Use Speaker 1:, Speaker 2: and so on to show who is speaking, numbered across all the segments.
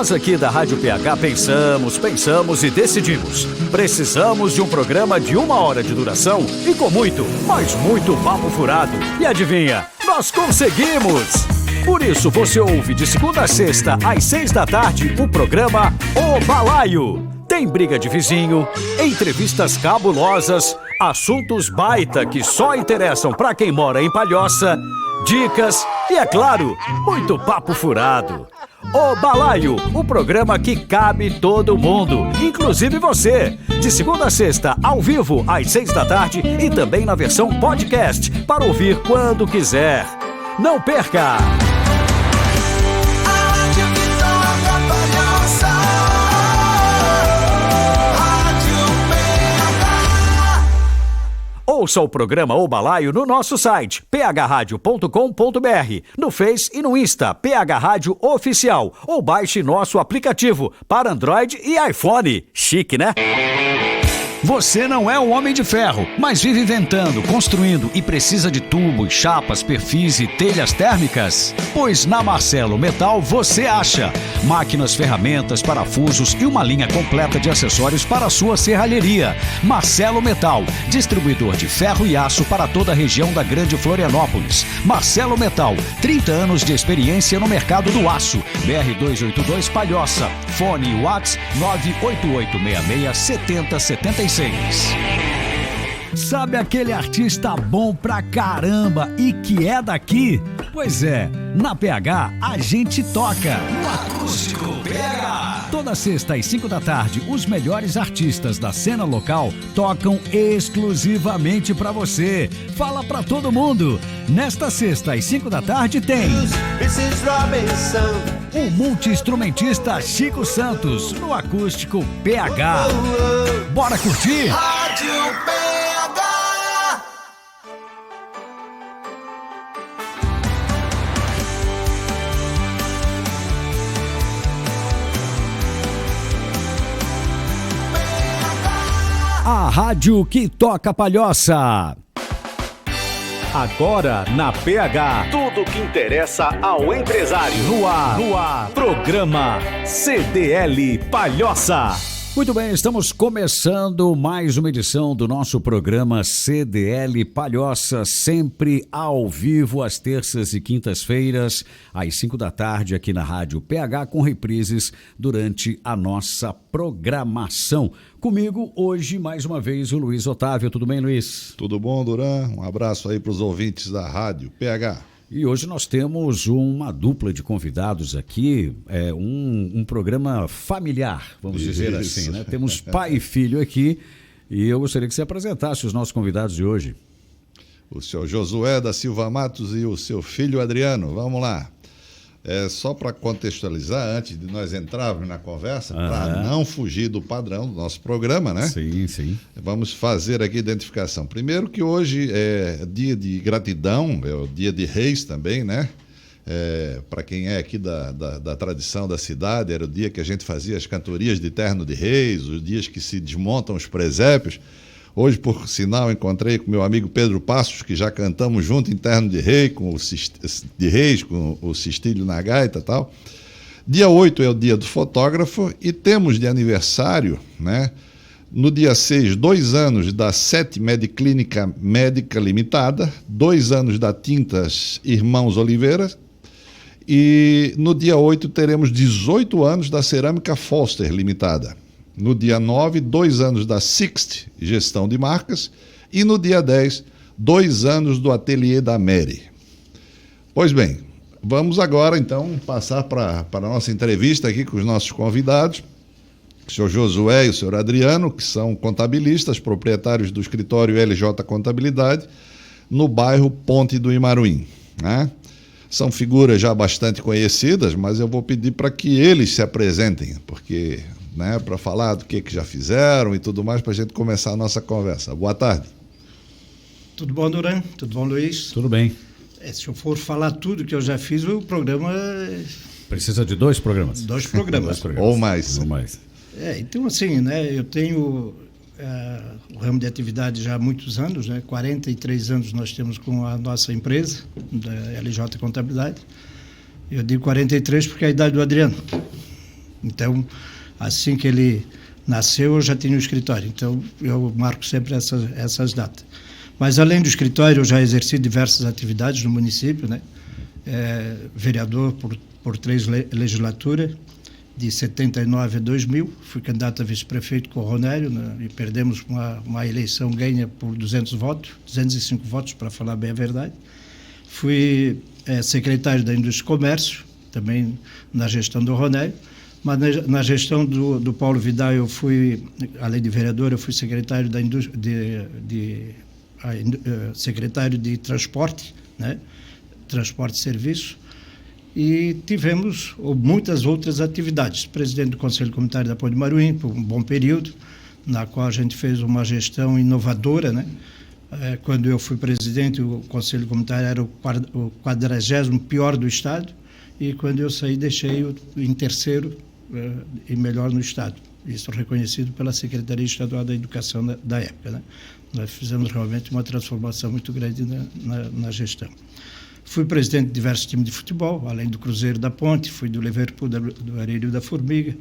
Speaker 1: Nós aqui da Rádio PH pensamos e decidimos. Precisamos de um programa de 1 hora de duração e com muito, mas muito papo furado. E adivinha? Nós conseguimos! Por isso você ouve de segunda a sexta às 6 da tarde o programa O Balaio. Tem briga de vizinho, entrevistas cabulosas, assuntos baita que só interessam pra quem mora em Palhoça, dicas e, é claro, muito papo furado. O Balaio, o programa que cabe todo mundo, inclusive você. De segunda a sexta, ao vivo, às 6 da tarde e também na versão podcast, para ouvir quando quiser. Não perca! Ouça o programa O Balaio no nosso site, phradio.com.br, no Face e no Insta, PH Rádio Oficial, ou baixe nosso aplicativo para Android e iPhone. Chique, né? Você não é um homem de ferro, mas vive inventando, construindo e precisa de tubos, chapas, perfis e telhas térmicas? Pois na Marcelo Metal você acha máquinas, ferramentas, parafusos e uma linha completa de acessórios para a sua serralheria. Marcelo Metal, distribuidor de ferro e aço para toda a região da Grande Florianópolis. Marcelo Metal, 30 anos de experiência no mercado do aço. BR-282 Palhoça. Fone WhatsApp 988667076. Sabe aquele artista bom pra caramba e que é daqui? Pois é, na PH a gente toca no Acústico PH. Toda sexta às 5 da tarde, os melhores artistas da cena local tocam exclusivamente pra você. Fala pra todo mundo. Nesta sexta às 5 da tarde tem o multi-instrumentista Chico Santos no Acústico PH. Bora curtir? Rádio PH. A rádio que toca Palhoça. Agora na PH, tudo que interessa ao empresário. No ar, programa CDL Palhoça. Muito bem, estamos começando mais uma edição do nosso programa CDL Palhoça, sempre ao vivo às terças e quintas-feiras, às 5 da tarde aqui na Rádio PH, com reprises durante a nossa programação. Comigo hoje, mais uma vez, o Luiz Otávio. Tudo bem, Luiz?
Speaker 2: Tudo bom, Duran? Um abraço aí para os ouvintes da Rádio PH.
Speaker 1: E hoje nós temos uma dupla de convidados aqui, um programa familiar, vamos dizer assim, né? Temos pai e filho aqui e eu gostaria que você apresentasse os nossos convidados de hoje.
Speaker 2: O senhor Josué da Silva Matos e o seu filho Adriano, vamos lá. Só para contextualizar, antes de nós entrarmos na conversa, para não fugir do padrão do nosso programa, né?
Speaker 1: Sim, sim.
Speaker 2: Vamos fazer aqui a identificação. Primeiro que hoje é dia de gratidão, é o dia de Reis também, né? Para quem é aqui da tradição da cidade, era o dia que a gente fazia as cantorias de terno de Reis, os dias que se desmontam os presépios. Hoje, por sinal, encontrei com meu amigo Pedro Passos, que já cantamos junto em terno de Reis, com o Cistilho na gaita e tal. Dia 8 é o dia do fotógrafo e temos de aniversário, né? No dia 6, 2 anos da 7 Mediclínica Médica Limitada, 2 anos da Tintas Irmãos Oliveira e no dia 8 teremos 18 anos da Cerâmica Foster Limitada. No dia 9, 2 anos da Sixt, Gestão de Marcas. E no dia 10, 2 anos do Ateliê da Mary. Pois bem, vamos agora então passar para a nossa entrevista aqui com os nossos convidados. O senhor Josué e o senhor Adriano, que são contabilistas, proprietários do escritório LJ Contabilidade, no bairro Ponte do Imaruim, né? São figuras já bastante conhecidas, mas eu vou pedir para que eles se apresentem, porque... para falar do que já fizeram e tudo mais, para a gente começar a nossa conversa. Boa tarde.
Speaker 3: Tudo bom, Duran? Tudo bom, Luiz?
Speaker 1: Tudo bem.
Speaker 3: Se eu for falar tudo que eu já fiz, o programa...
Speaker 1: Precisa de 2 programas.
Speaker 3: 2 programas.
Speaker 2: Ou mais.
Speaker 3: Então, assim, né, eu tenho o ramo de atividade já há muitos anos, né? 43 anos nós temos com a nossa empresa, da LJ Contabilidade. Eu digo 43 porque é a idade do Adriano. Então, assim que ele nasceu, eu já tinha o escritório. Então, eu marco sempre essas datas. Mas, além do escritório, eu já exerci diversas atividades no município, né? Vereador por 3 legislaturas, de 79 a 2000. Fui candidato a vice-prefeito com o Ronério, né? E perdemos uma eleição ganha por 205 votos, para falar bem a verdade. Fui secretário da Indústria e Comércio, também na gestão do Ronério. Mas na gestão do Paulo Vidal, eu fui, além de vereador, eu fui secretário da indústria, secretário de transporte, né? Transporte e serviço, e tivemos muitas outras atividades. Presidente do Conselho Comunitário da Ponte de Maruim, por um bom período, na qual a gente fez uma gestão inovadora, né? Quando eu fui presidente, o Conselho Comunitário era o 40º pior do Estado, e quando eu saí, deixei em terceiro e melhor no Estado. Isso reconhecido pela Secretaria Estadual da Educação da época, né? Nós fizemos realmente uma transformação muito grande na gestão. Fui presidente de diversos times de futebol, além do Cruzeiro da Ponte, fui do Liverpool, do Arelho da Formiga,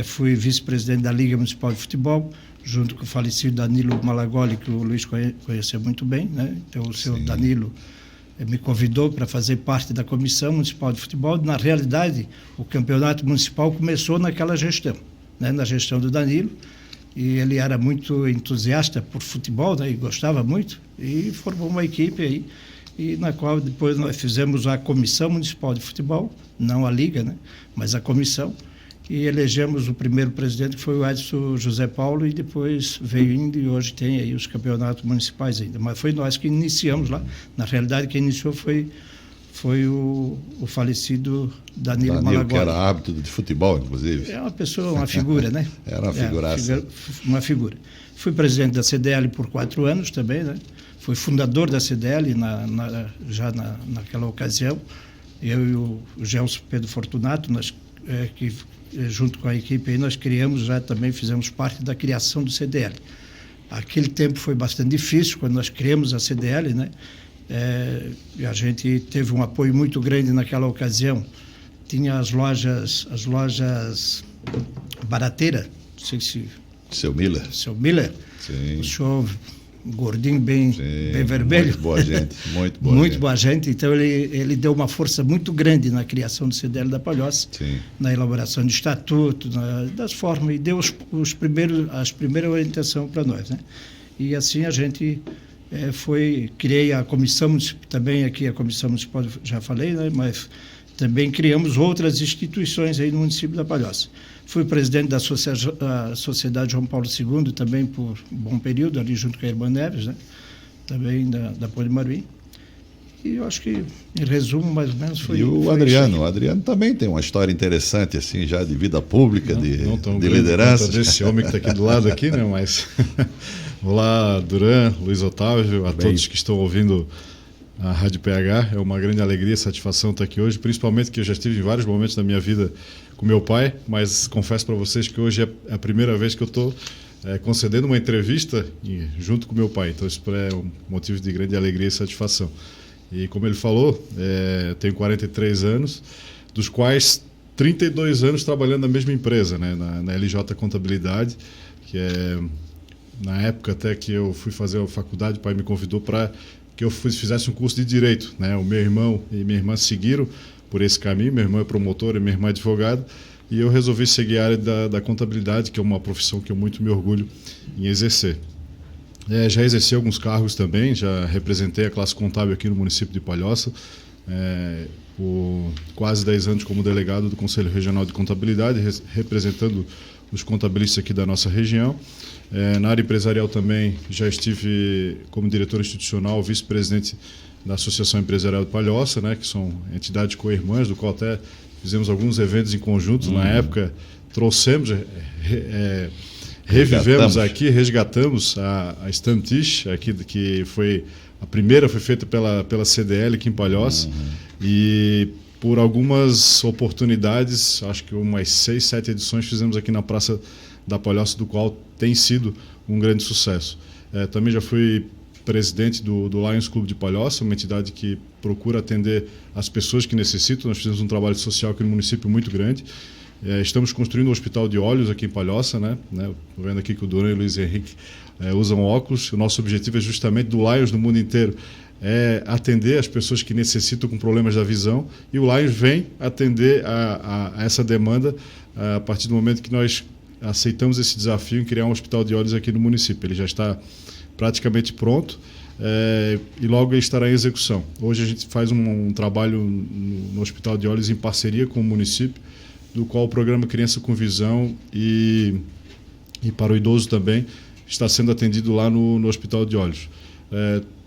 Speaker 3: fui vice-presidente da Liga Municipal de Futebol, junto com o falecido Danilo Malagoli, que o Luiz conheceu muito bem, né? Então, o senhor Danilo me convidou para fazer parte da Comissão Municipal de Futebol. Na realidade, o campeonato municipal começou naquela gestão, né? Na gestão do Danilo, e ele era muito entusiasta por futebol, né? E gostava muito, e formou uma equipe aí, e na qual depois nós fizemos a Comissão Municipal de Futebol, não a Liga, né? Mas a comissão, e elegemos o primeiro presidente, que foi o Edson José Paulo, e depois veio indo, e hoje tem aí os campeonatos municipais ainda. Mas foi nós que iniciamos lá. Na realidade, quem iniciou foi o falecido Danilo Malagoli.
Speaker 2: Que era árbitro de futebol, inclusive.
Speaker 3: É uma pessoa, uma figura, né?
Speaker 2: Era uma figuraça.
Speaker 3: Uma figura. Fui presidente da CDL por 4 anos também, né? Fui fundador da CDL já naquela ocasião. Eu e o Gelson Pedro Fortunato, que junto com a equipe aí, nós criamos, já também fizemos parte da criação do CDL. Aquele tempo foi bastante difícil, quando nós criamos a CDL, né? A gente teve um apoio muito grande naquela ocasião. Tinha as lojas Barateira, não sei se... Seu Miller. Sim. O senhor gordinho, bem vermelho.
Speaker 2: Muito boa gente, muito boa
Speaker 3: muito
Speaker 2: gente.
Speaker 3: Boa gente. Então, ele deu uma força muito grande na criação do CDL da Palhoça, na elaboração de estatuto, das formas, e deu as primeiras orientações para nós, né? E assim a gente criei a comissão municipal, também aqui a comissão municipal, já falei, né? Mas também criamos outras instituições aí no município da Palhoça. Fui presidente da Sociedade João Paulo II também por um bom período, ali junto com a Irmã Neves, né? Também da Ponte de Maruim. E eu acho que, em resumo, mais ou menos foi...
Speaker 2: E o Adriano? O Adriano também tem uma história interessante, assim, já de vida pública, de liderança.
Speaker 4: Desse homem que está aqui do lado, aqui, né? Mas... Olá, Duran, Luiz Otávio, a todos que estão ouvindo a Rádio PH. É uma grande alegria e satisfação estar aqui hoje, principalmente que eu já estive em vários momentos da minha vida com meu pai, mas confesso para vocês que hoje é a primeira vez que eu estou concedendo uma entrevista junto com meu pai. Então isso é um motivo de grande alegria e satisfação. E como ele falou, eu tenho 43 anos, dos quais 32 anos trabalhando na mesma empresa, né, na LJ Contabilidade, que é... Na época até que eu fui fazer a faculdade, o pai me convidou para que eu fizesse um curso de Direito, né? O meu irmão e minha irmã seguiram por esse caminho. Meu irmão é promotor e minha irmã é advogada, e eu resolvi seguir a área da contabilidade, que é uma profissão que eu muito me orgulho em exercer. Já exerci alguns cargos também, já representei a classe contábil aqui no município de Palhoça, por quase 10 anos como delegado do Conselho Regional de Contabilidade, representando os contabilistas aqui da nossa região. Na área empresarial também já estive como diretor institucional, vice-presidente da Associação Empresarial de Palhoça, né, que são entidades co-irmãs, do qual até fizemos alguns eventos em conjunto. Na época trouxemos, resgatamos a Stantish, aqui, que foi a primeira, foi feita pela CDL aqui em Palhoça, e por algumas oportunidades, acho que umas 6, 7 edições fizemos aqui na Praça da Palhoça, do qual tem sido um grande sucesso. Também já fui presidente do Lions Clube de Palhoça, uma entidade que procura atender as pessoas que necessitam. Nós fizemos um trabalho social aqui no município muito grande. Estamos construindo um hospital de olhos aqui em Palhoça, né? Estou vendo aqui que o Duran e o Luiz Henrique usam óculos. O nosso objetivo é justamente do Lions no mundo inteiro atender as pessoas que necessitam com problemas da visão, e o Lions vem atender a essa demanda a partir do momento que nós aceitamos esse desafio em criar um hospital de olhos aqui no município. Ele já está praticamente pronto e logo ele estará em execução. Hoje a gente faz um trabalho no Hospital de Olhos em parceria com o município, do qual o programa Criança com Visão e para o idoso também está sendo atendido lá no Hospital de Olhos.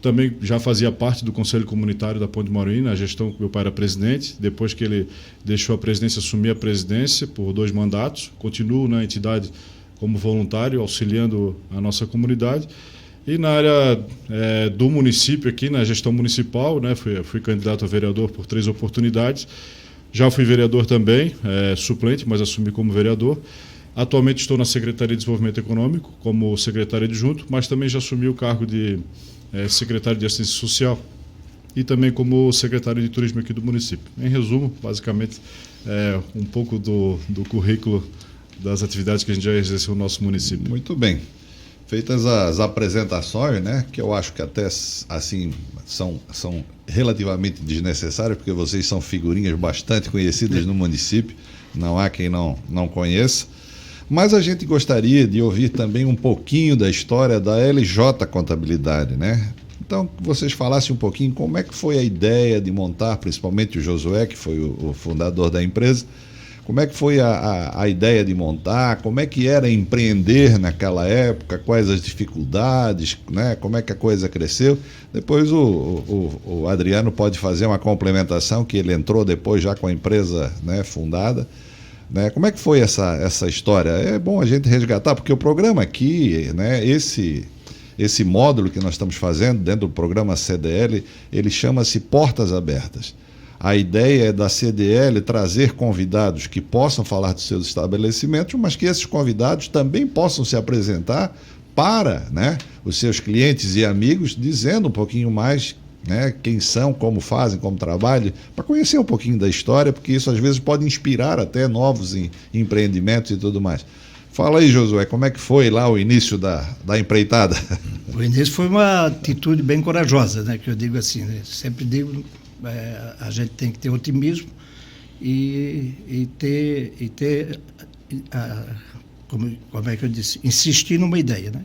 Speaker 4: Também já fazia parte do Conselho Comunitário da Ponte de Maruim, na gestão que meu pai era presidente. Depois que ele deixou a presidência, assumi a presidência por 2 mandatos. Continuo na entidade como voluntário, auxiliando a nossa comunidade. E na área do município aqui, na gestão municipal, né, fui candidato a vereador por 3 oportunidades. Já fui vereador também, suplente, mas assumi como vereador. Atualmente estou na Secretaria de Desenvolvimento Econômico, como secretário adjunto, mas também já assumi o cargo de secretário de Assistência Social e também como secretário de Turismo aqui do município. Em resumo, basicamente, um pouco do currículo das atividades que a gente já exerceu no nosso município.
Speaker 2: Muito bem. Feitas as apresentações, né, que eu acho que até assim são relativamente desnecessárias, porque vocês são figurinhas bastante conhecidas no município, não há quem não conheça. Mas a gente gostaria de ouvir também um pouquinho da história da LJ Contabilidade, né? Então, que vocês falassem um pouquinho como é que foi a ideia de montar, principalmente o Josué, que foi o fundador da empresa, como é que foi a ideia de montar, como é que era empreender naquela época, quais as dificuldades, né? Como é que a coisa cresceu. Depois o Adriano pode fazer uma complementação, que ele entrou depois já com a empresa, né, fundada. Né? Como é que foi essa história? É bom a gente resgatar, porque o programa aqui, né, esse módulo que nós estamos fazendo dentro do programa CDL, ele chama-se Portas Abertas. A ideia é da CDL trazer convidados que possam falar dos seus estabelecimentos, mas que esses convidados também possam se apresentar para, né, os seus clientes e amigos, dizendo um pouquinho mais, né, quem são, como fazem, como trabalham, para conhecer um pouquinho da história, porque isso às vezes pode inspirar até novos empreendimentos e tudo mais. Fala aí, Josué, como é que foi lá o início da empreitada?
Speaker 3: O início foi uma atitude bem corajosa, né, que eu digo assim, né, sempre digo, a gente tem que ter otimismo e ter como é que eu disse, insistir numa ideia, né?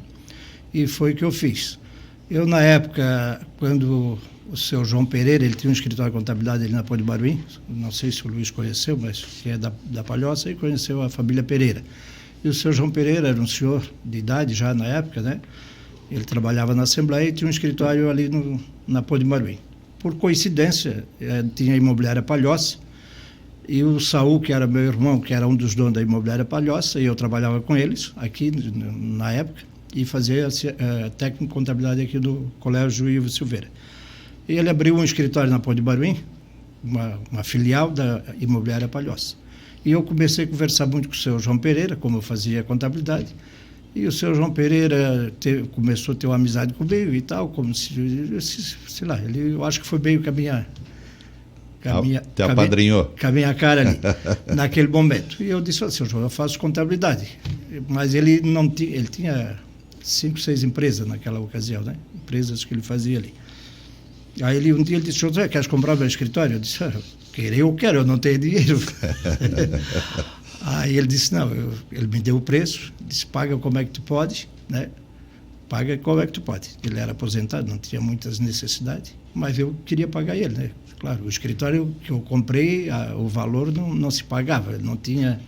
Speaker 3: E foi o que eu fiz. Eu, na época, quando o seu João Pereira, ele tinha um escritório de contabilidade ali na Ponte de Maruim, não sei se o Luiz conheceu, mas que é da Palhoça, e conheceu a família Pereira. E o seu João Pereira era um senhor de idade já na época, né? Ele trabalhava na Assembleia e tinha um escritório ali na Ponte de Maruim. Por coincidência, tinha a imobiliária Palhoça, e o Saul, que era meu irmão, que era um dos donos da imobiliária Palhoça, e eu trabalhava com eles aqui na época, e fazia técnico de contabilidade aqui do Colégio Ivo Silveira. E ele abriu um escritório na Ponte de Maruim, uma filial da imobiliária Palhoça. E eu comecei a conversar muito com o seu João Pereira, como eu fazia contabilidade, e o seu João Pereira começou a ter uma amizade comigo e tal, como se, sei lá, eu acho que foi meio
Speaker 2: Te apadrinhou.
Speaker 3: Com a minha cara ali, naquele momento. E eu disse, seu João, eu faço contabilidade. Mas ele tinha 5, 6 empresas naquela ocasião, né? Empresas que ele fazia ali. Aí um dia ele disse, José, queres comprar meu escritório? Eu disse, eu quero, eu não tenho dinheiro. Aí ele disse, não, ele me deu o preço, disse, paga como é que tu pode, né? Paga como é que tu pode. Ele era aposentado, não tinha muitas necessidades, mas eu queria pagar ele, né? Claro, o escritório que eu comprei, o valor não se pagava, não tinha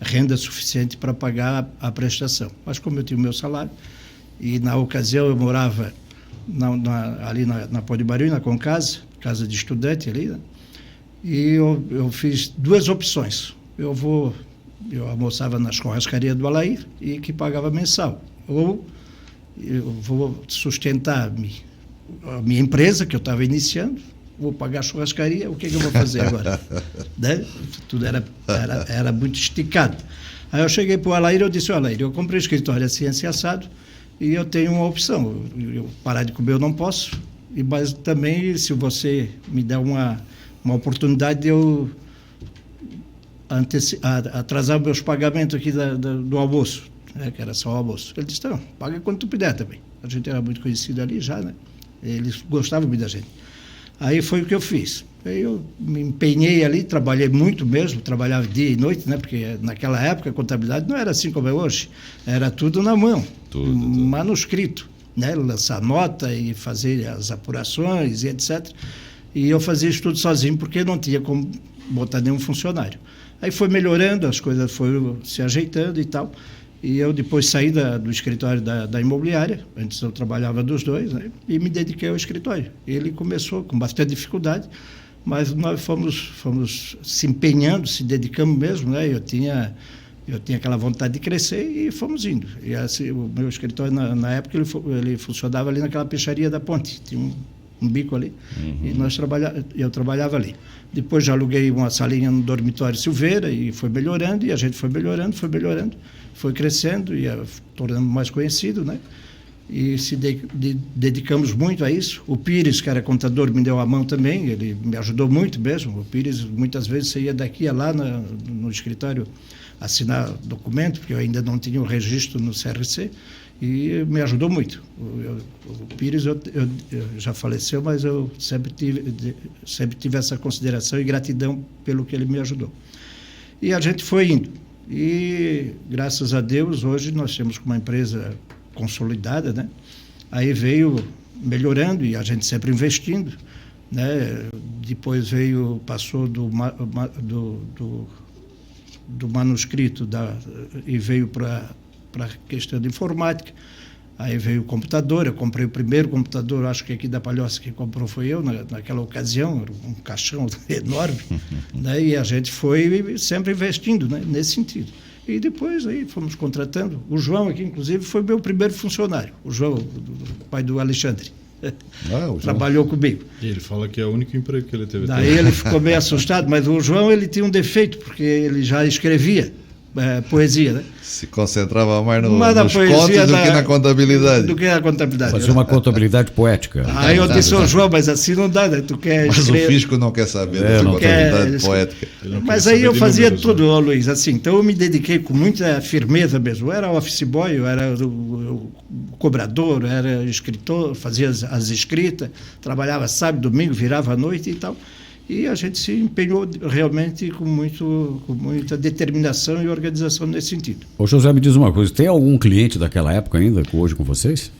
Speaker 3: renda suficiente para pagar a prestação. Mas como eu tinha o meu salário, e na ocasião eu morava ali na Ponte de Maruim, na Concasa, casa de estudante ali, né? E eu fiz 2 opções. Eu almoçava na churrascaria do Alair e que pagava mensal. Ou eu vou sustentar a minha empresa, que eu estava iniciando, vou pagar a churrascaria, o que eu vou fazer agora? Né? Tudo era muito esticado. Aí eu cheguei para o Alair e eu disse, Alair, eu comprei o escritório assim assado e eu tenho uma opção. Eu parar de comer eu não posso, mas também se você me der uma oportunidade de eu atrasar meus pagamentos aqui do almoço, né, que era só o almoço. Ele disse, não, paga quando tu puder também. A gente era muito conhecido ali já, né? Eles gostavam muito da gente. Aí foi o que eu fiz. Aí eu me empenhei ali, trabalhei muito mesmo, trabalhava dia e noite, né? Porque naquela época a contabilidade não era assim como é hoje, era tudo na mão, tudo. Manuscrito, né? Lançar nota e fazer as apurações e etc. E eu fazia isso tudo sozinho, porque não tinha como botar nenhum funcionário. Aí foi melhorando, as coisas foram se ajeitando e tal. E eu depois saí do escritório da imobiliária, antes eu trabalhava dos dois, né, e me dediquei ao escritório. Ele começou com bastante dificuldade, mas nós fomos se empenhando, se dedicamos mesmo, né? Eu tinha aquela vontade de crescer e fomos indo. E assim, o meu escritório, na época, ele funcionava ali naquela peixaria da Ponte, tinha um bico ali, e eu trabalhava ali. Depois já aluguei uma salinha no dormitório Silveira e foi melhorando, e a gente foi melhorando, foi crescendo e tornando mais conhecido, né? E se dedicamos muito a isso. O Pires, que era contador, me deu a mão também, ele me ajudou muito mesmo. O Pires, muitas vezes, você ia daqui a lá no escritório assinar documento, porque eu ainda não tinha o registro no CRC, e me ajudou muito. O Pires já faleceu, mas eu sempre tive essa consideração e gratidão pelo que ele me ajudou. E a gente foi indo. E, graças a Deus, hoje nós temos uma empresa consolidada, né? Aí veio melhorando e a gente sempre investindo, né? Depois passou do manuscrito e veio para a questão de informática. Aí veio o computador, eu comprei o primeiro computador, acho que aqui da Palhoça quem comprou foi eu, naquela ocasião, era um caixão enorme, né? E a gente foi sempre investindo, né, nesse sentido. E depois aí fomos contratando. O João aqui, inclusive, foi meu primeiro funcionário, o João, o pai do Alexandre. Trabalhou comigo.
Speaker 4: E ele fala que é o único emprego que ele teve.
Speaker 3: Daí ele ficou meio assustado, mas o João ele tinha um defeito, porque ele já escrevia poesia, né?
Speaker 2: Se concentrava mais nos
Speaker 3: poesia
Speaker 2: contos do que na contabilidade.
Speaker 1: Fazia uma contabilidade poética.
Speaker 3: Aí eu disse, João, mas assim não dá, né? Tu quer
Speaker 2: mas o fisco não quer saber da contabilidade poética.
Speaker 3: Mas aí eu fazia tudo, Luiz, assim. Então eu me dediquei com muita firmeza mesmo. Eu era office boy, eu era o cobrador, eu era escritor, fazia as escritas, trabalhava sábado, domingo, virava à noite e tal. E a gente se empenhou realmente com muita determinação e organização nesse sentido.
Speaker 1: Ô José, me diz uma coisa, tem algum cliente daquela época ainda hoje com vocês?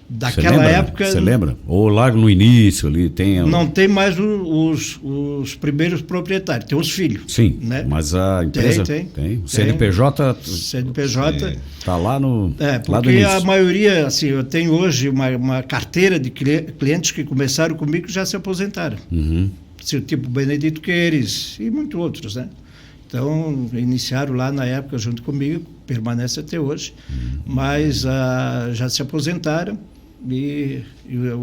Speaker 3: Daquela época...
Speaker 1: Você lembra? Ou lá no início ali tem...
Speaker 3: Não tem mais os primeiros proprietários, tem os filhos.
Speaker 1: Sim,
Speaker 3: né?
Speaker 1: Mas a empresa...
Speaker 3: Tem.
Speaker 1: O CNPJ...
Speaker 3: CNPJ...
Speaker 1: Está lá no...
Speaker 3: porque a maioria, assim, eu tenho hoje uma carteira de clientes que começaram comigo e já se aposentaram.
Speaker 1: Uhum.
Speaker 3: Tipo Benedito Queires e muitos outros, né? Então, iniciaram lá na época junto comigo, permanece até hoje, mas já se aposentaram e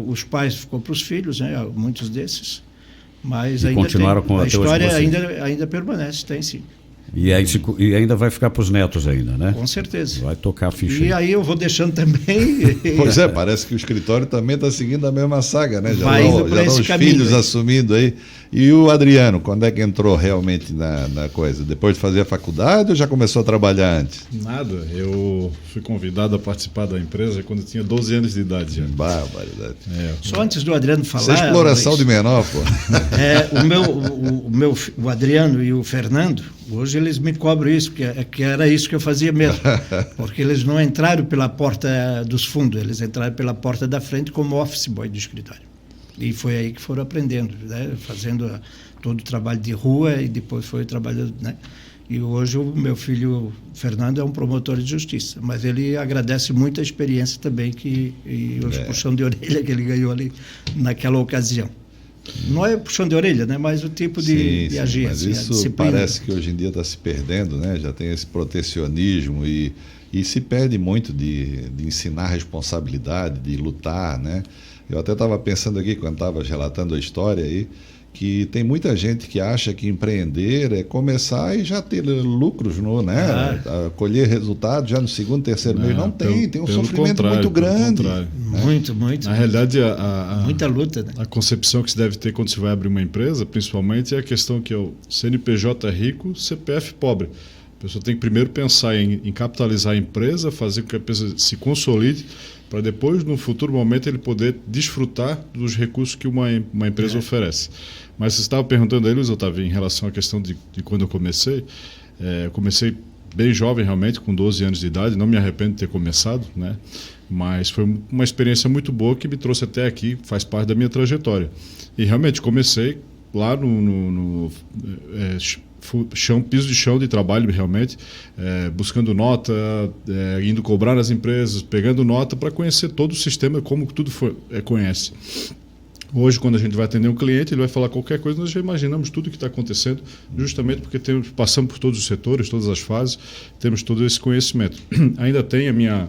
Speaker 3: os pais ficou para os filhos, né? Muitos desses, mas ainda
Speaker 1: continuaram
Speaker 3: tem.
Speaker 1: Com
Speaker 3: a história
Speaker 1: hoje
Speaker 3: ainda permanece, tem sim.
Speaker 1: E ainda vai ficar para os netos ainda, né?
Speaker 3: Com certeza.
Speaker 1: Vai tocar a ficha.
Speaker 3: E aí eu vou deixando também...
Speaker 2: Pois parece que o escritório também está seguindo a mesma saga, né? Já
Speaker 3: estão
Speaker 2: os filhos aí assumindo aí. E o Adriano, quando é que entrou realmente na coisa? Depois de fazer a faculdade ou já começou a trabalhar antes?
Speaker 4: Nada, eu fui convidado a participar da empresa quando eu tinha 12 anos de idade já.
Speaker 2: Barbaridade.
Speaker 3: Só antes do Adriano falar...
Speaker 2: Isso é exploração de menor, pô.
Speaker 3: O Adriano e o Fernando, hoje eles me cobram isso, que era isso que eu fazia mesmo. Porque eles não entraram pela porta dos fundos, eles entraram pela porta da frente como office boy do escritório. E foi aí que foram aprendendo, né? Fazendo todo o trabalho de rua e depois foi trabalhando, né? E hoje o meu filho Fernando é um promotor de justiça, mas ele agradece muito a experiência também e os puxão de orelha que ele ganhou ali naquela ocasião. Não é puxão de orelha, né? Mas o tipo de agir.
Speaker 2: Mas
Speaker 3: assim,
Speaker 2: isso parece que hoje em dia está se perdendo, né? Já tem esse protecionismo e se perde muito de ensinar responsabilidade, de lutar, né? Eu até estava pensando aqui, quando estava relatando a história aí, que tem muita gente que acha que empreender é começar e já ter lucros, né? Colher resultados já no segundo, terceiro mês. Não tem um sofrimento muito grande.
Speaker 3: Né? Muito.
Speaker 4: Na realidade,
Speaker 3: muita luta. Né?
Speaker 4: A concepção que se deve ter quando se vai abrir uma empresa, principalmente, é a questão que o CNPJ rico, CPF pobre. A pessoa tem que primeiro pensar em capitalizar a empresa, fazer com que a empresa se consolide, para depois, no futuro momento, ele poder desfrutar dos recursos que uma empresa oferece. Mas você estava perguntando aí, Luiz Otávio, em relação à questão de quando eu comecei. Eu comecei bem jovem, realmente, com 12 anos de idade, não me arrependo de ter começado, né? Mas foi uma experiência muito boa que me trouxe até aqui, faz parte da minha trajetória. E realmente comecei lá no piso de chão de trabalho, realmente, buscando nota, indo cobrar nas empresas, pegando nota para conhecer todo o sistema, como tudo conhece. Hoje, quando a gente vai atender um cliente, ele vai falar qualquer coisa, nós já imaginamos tudo o que está acontecendo, justamente porque passamos por todos os setores, todas as fases, temos todo esse conhecimento. Ainda tem a minha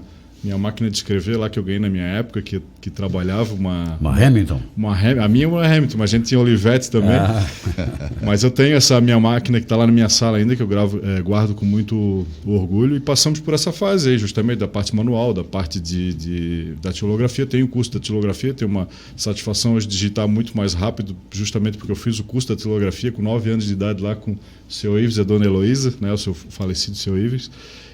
Speaker 4: máquina de escrever lá que eu ganhei na minha época, que trabalhava uma
Speaker 1: Hamilton?
Speaker 4: A minha é uma Hamilton, mas a gente tinha Olivetti também. Mas eu tenho essa minha máquina que está lá na minha sala ainda, que eu guardo com muito orgulho, e passamos por essa fase aí, justamente da parte manual, da parte da datilografia. Tem o curso da datilografia, tenho uma satisfação hoje de digitar muito mais rápido, justamente porque eu fiz o curso da datilografia com 9 anos de idade lá com o seu Ives e a dona Heloísa, né, o seu falecido seu Ives,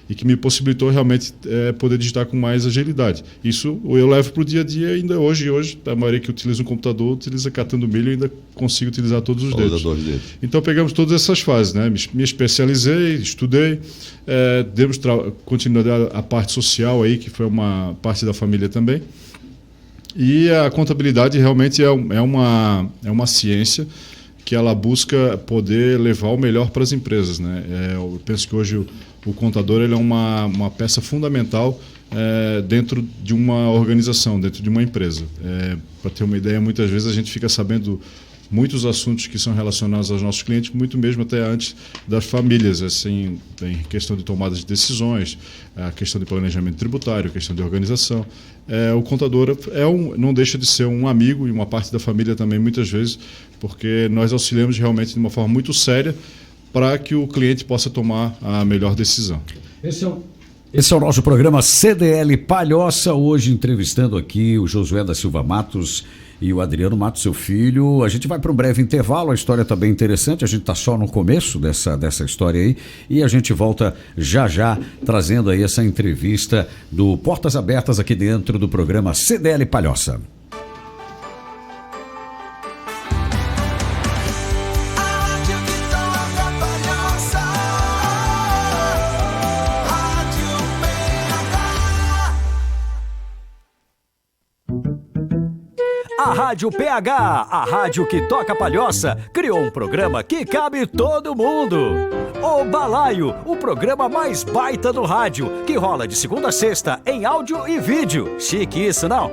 Speaker 4: e que me possibilitou realmente poder digitar com mais agilidade. Isso eu levo para o dia a dia ainda hoje. A maioria que utiliza um computador utiliza catando milho e ainda consigo utilizar todos os dedos. Então pegamos todas essas fases, né? Me especializei, estudei, demos continuidade à parte social aí, que foi uma parte da família também. E a contabilidade realmente é uma ciência que ela busca poder levar o melhor para as empresas, né? Eu penso que hoje o contador ele é uma peça fundamental dentro de uma organização, dentro de uma empresa. Para ter uma ideia, muitas vezes a gente fica sabendo muitos assuntos que são relacionados aos nossos clientes, muito mesmo até antes das famílias, assim, tem questão de tomada de decisões, a questão de planejamento tributário, a questão de organização. O contador não deixa de ser um amigo e uma parte da família também, muitas vezes, porque nós auxiliamos realmente de uma forma muito séria para que o cliente possa tomar a melhor decisão.
Speaker 1: Esse é o nosso programa CDL Palhoça, hoje entrevistando aqui o Josué da Silva Matos e o Adriano Matos, seu filho. A gente vai para um breve intervalo, a história está bem interessante, a gente está só no começo dessa história aí, e a gente volta já trazendo aí essa entrevista do Portas Abertas aqui dentro do programa CDL Palhoça. A Rádio PH, a rádio que toca Palhoça, criou um programa que cabe todo mundo. O Balaio, o programa mais baita do rádio, que rola de segunda a sexta em áudio e vídeo. Chique isso, não?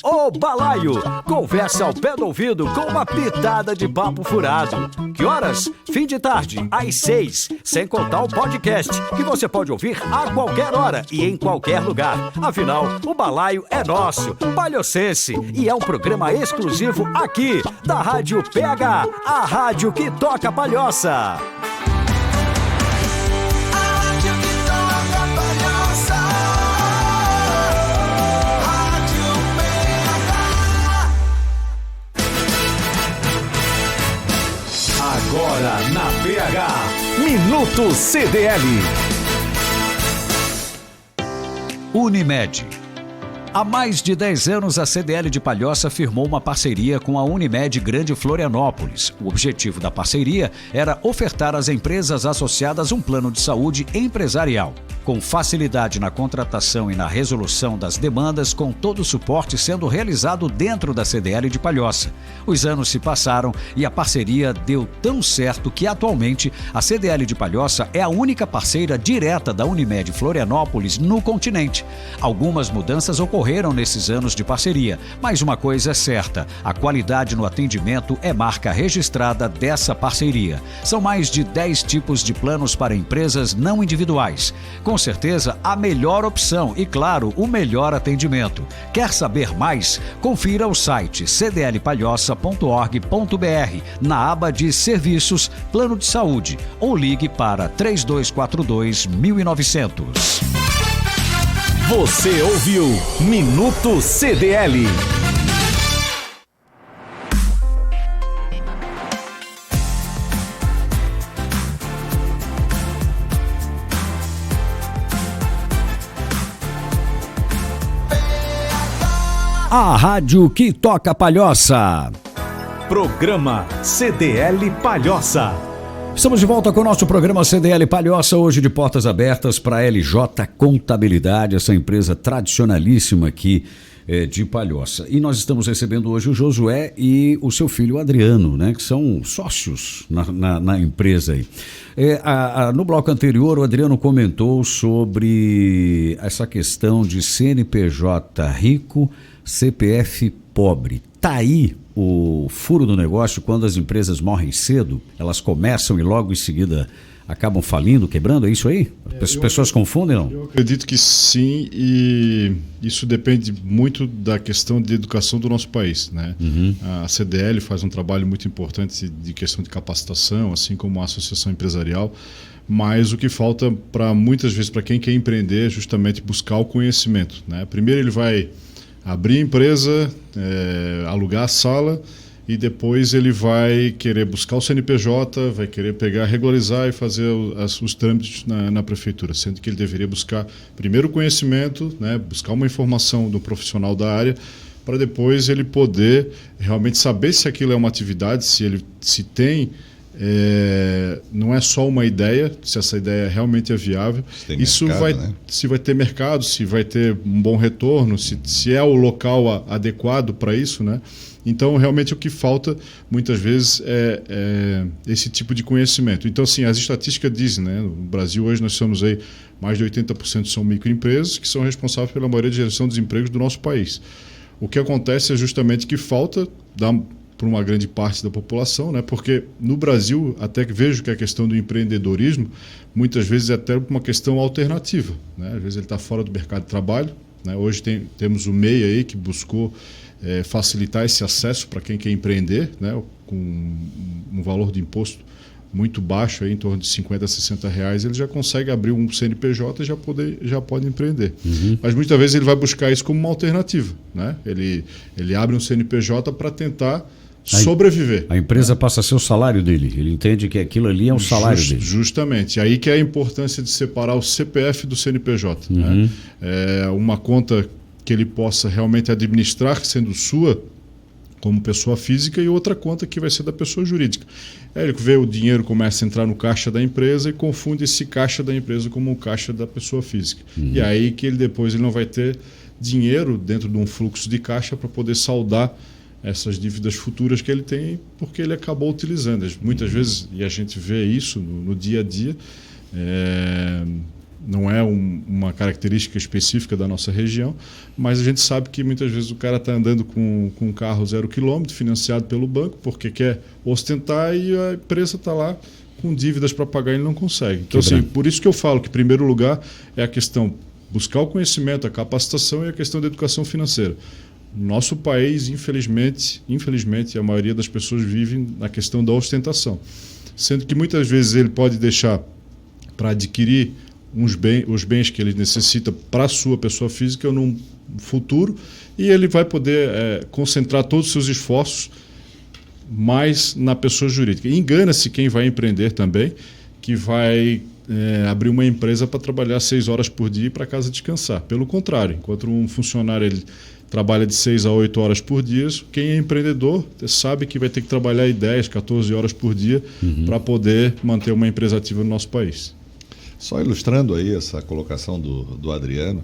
Speaker 1: O Balaio, conversa ao pé do ouvido com uma pitada de papo furado. Que horas? Fim de tarde, às 6, sem contar o podcast, que você pode ouvir a qualquer hora e em qualquer lugar. Afinal, o Balaio é nosso, palhocense, e é um programa exclusivo aqui, da Rádio PH, a rádio que toca Palhoça. Agora na PH, Minuto CDL. Unimed. Há mais de 10 anos, a CDL de Palhoça firmou uma parceria com a Unimed Grande Florianópolis. O objetivo da parceria era ofertar às empresas associadas um plano de saúde empresarial, com facilidade na contratação e na resolução das demandas, com todo o suporte sendo realizado dentro da CDL de Palhoça. Os anos se passaram e a parceria deu tão certo que atualmente a CDL de Palhoça é a única parceira direta da Unimed Florianópolis no continente. Algumas mudanças ocorreram nesses anos de parceria, mas uma coisa é certa, a qualidade no atendimento é marca registrada dessa parceria. São mais de 10 tipos de planos para empresas não individuais, com certeza a melhor opção e, claro, o melhor atendimento. Quer saber mais? Confira o site cdlpalhoça.org.br na aba de Serviços, Plano de Saúde ou ligue para 3242-1900.
Speaker 5: Você ouviu Minuto CDL.
Speaker 1: A rádio que toca Palhoça.
Speaker 5: Programa CDL Palhoça.
Speaker 1: Estamos de volta com o nosso programa CDL Palhoça, hoje de portas abertas para a LJ Contabilidade, essa empresa tradicionalíssima aqui de Palhoça. E nós estamos recebendo hoje o Josué e o seu filho Adriano, né, que são sócios na empresa aí. No bloco anterior, o Adriano comentou sobre essa questão de CNPJ rico, CPF pobre. Tá aí o furo do negócio quando as empresas morrem cedo, elas começam e logo em seguida acabam falindo, quebrando, é isso aí? As pessoas confundem, não?
Speaker 4: Eu acredito que sim, e isso depende muito da questão de educação do nosso país, né? Uhum. A CDL faz um trabalho muito importante de questão de capacitação, assim como a Associação Empresarial, mas o que falta muitas vezes para quem quer empreender é justamente buscar o conhecimento, né? Primeiro ele vai abrir a empresa, alugar a sala, e depois ele vai querer buscar o CNPJ, vai querer regularizar e fazer os trâmites na prefeitura, sendo que ele deveria buscar primeiro o conhecimento, né, buscar uma informação do profissional da área, para depois ele poder realmente saber se aquilo é uma atividade, se tem, não é só uma ideia, se essa ideia realmente é viável. Isso mercado, né? Se vai ter mercado, se vai ter um bom retorno, se é o local adequado para isso, né? Então, realmente, o que falta, muitas vezes, é esse tipo de conhecimento. Então, assim, as estatísticas dizem, né? No Brasil, hoje, nós somos aí, mais de 80% são microempresas que são responsáveis pela maioria da geração dos empregos do nosso país. O que acontece é justamente que falta para uma grande parte da população, né? Porque no Brasil, até que vejo que a questão do empreendedorismo, muitas vezes é até uma questão alternativa, né? Às vezes ele está fora do mercado de trabalho, né? Hoje temos o MEI aí que buscou facilitar esse acesso para quem quer empreender, né? Com um valor de imposto muito baixo, aí, em torno de R$50 a R$60, ele já consegue abrir um CNPJ e já pode empreender. Uhum. Mas muitas vezes ele vai buscar isso como uma alternativa, né? Ele abre um CNPJ para tentar sobreviver. A empresa passa a ser o salário dele, ele entende que aquilo ali é um salário dele. Justamente, aí que é a importância de separar o CPF do CNPJ. Uhum. Né? Uma conta que ele possa realmente administrar sendo sua, como pessoa física, e outra conta que vai ser da pessoa jurídica. Aí ele vê o dinheiro, começa a entrar no caixa da empresa e confunde esse caixa da empresa como um caixa da pessoa física. Uhum. E aí que depois ele não vai ter dinheiro dentro de um fluxo de caixa para poder saldar essas dívidas futuras que ele tem, porque ele acabou utilizando. Muitas vezes, e a gente vê isso no dia a dia, não é uma característica específica da nossa região, mas a gente sabe que muitas vezes o cara está andando com um carro 0 km, financiado pelo banco, porque quer ostentar, e a empresa está lá com dívidas para pagar e ele não consegue. Então, assim, por isso que eu falo que, em primeiro lugar, é a questão buscar o conhecimento, a capacitação e a questão da educação financeira. Nosso país, infelizmente, a maioria das pessoas vive na questão da ostentação, sendo que muitas vezes ele pode deixar para adquirir os bens que ele necessita para a sua pessoa física num futuro, e ele vai poder concentrar todos os seus esforços mais na pessoa jurídica. Engana-se quem vai empreender também, que vai abrir uma empresa para trabalhar 6 horas por dia e ir para casa descansar. Pelo contrário, enquanto um funcionário ele trabalha de 6 a 8 horas por dia, quem é empreendedor sabe que vai ter que trabalhar 10, 14 horas por dia para poder manter uma empresa ativa no nosso país.
Speaker 2: Só ilustrando aí essa colocação do Adriano,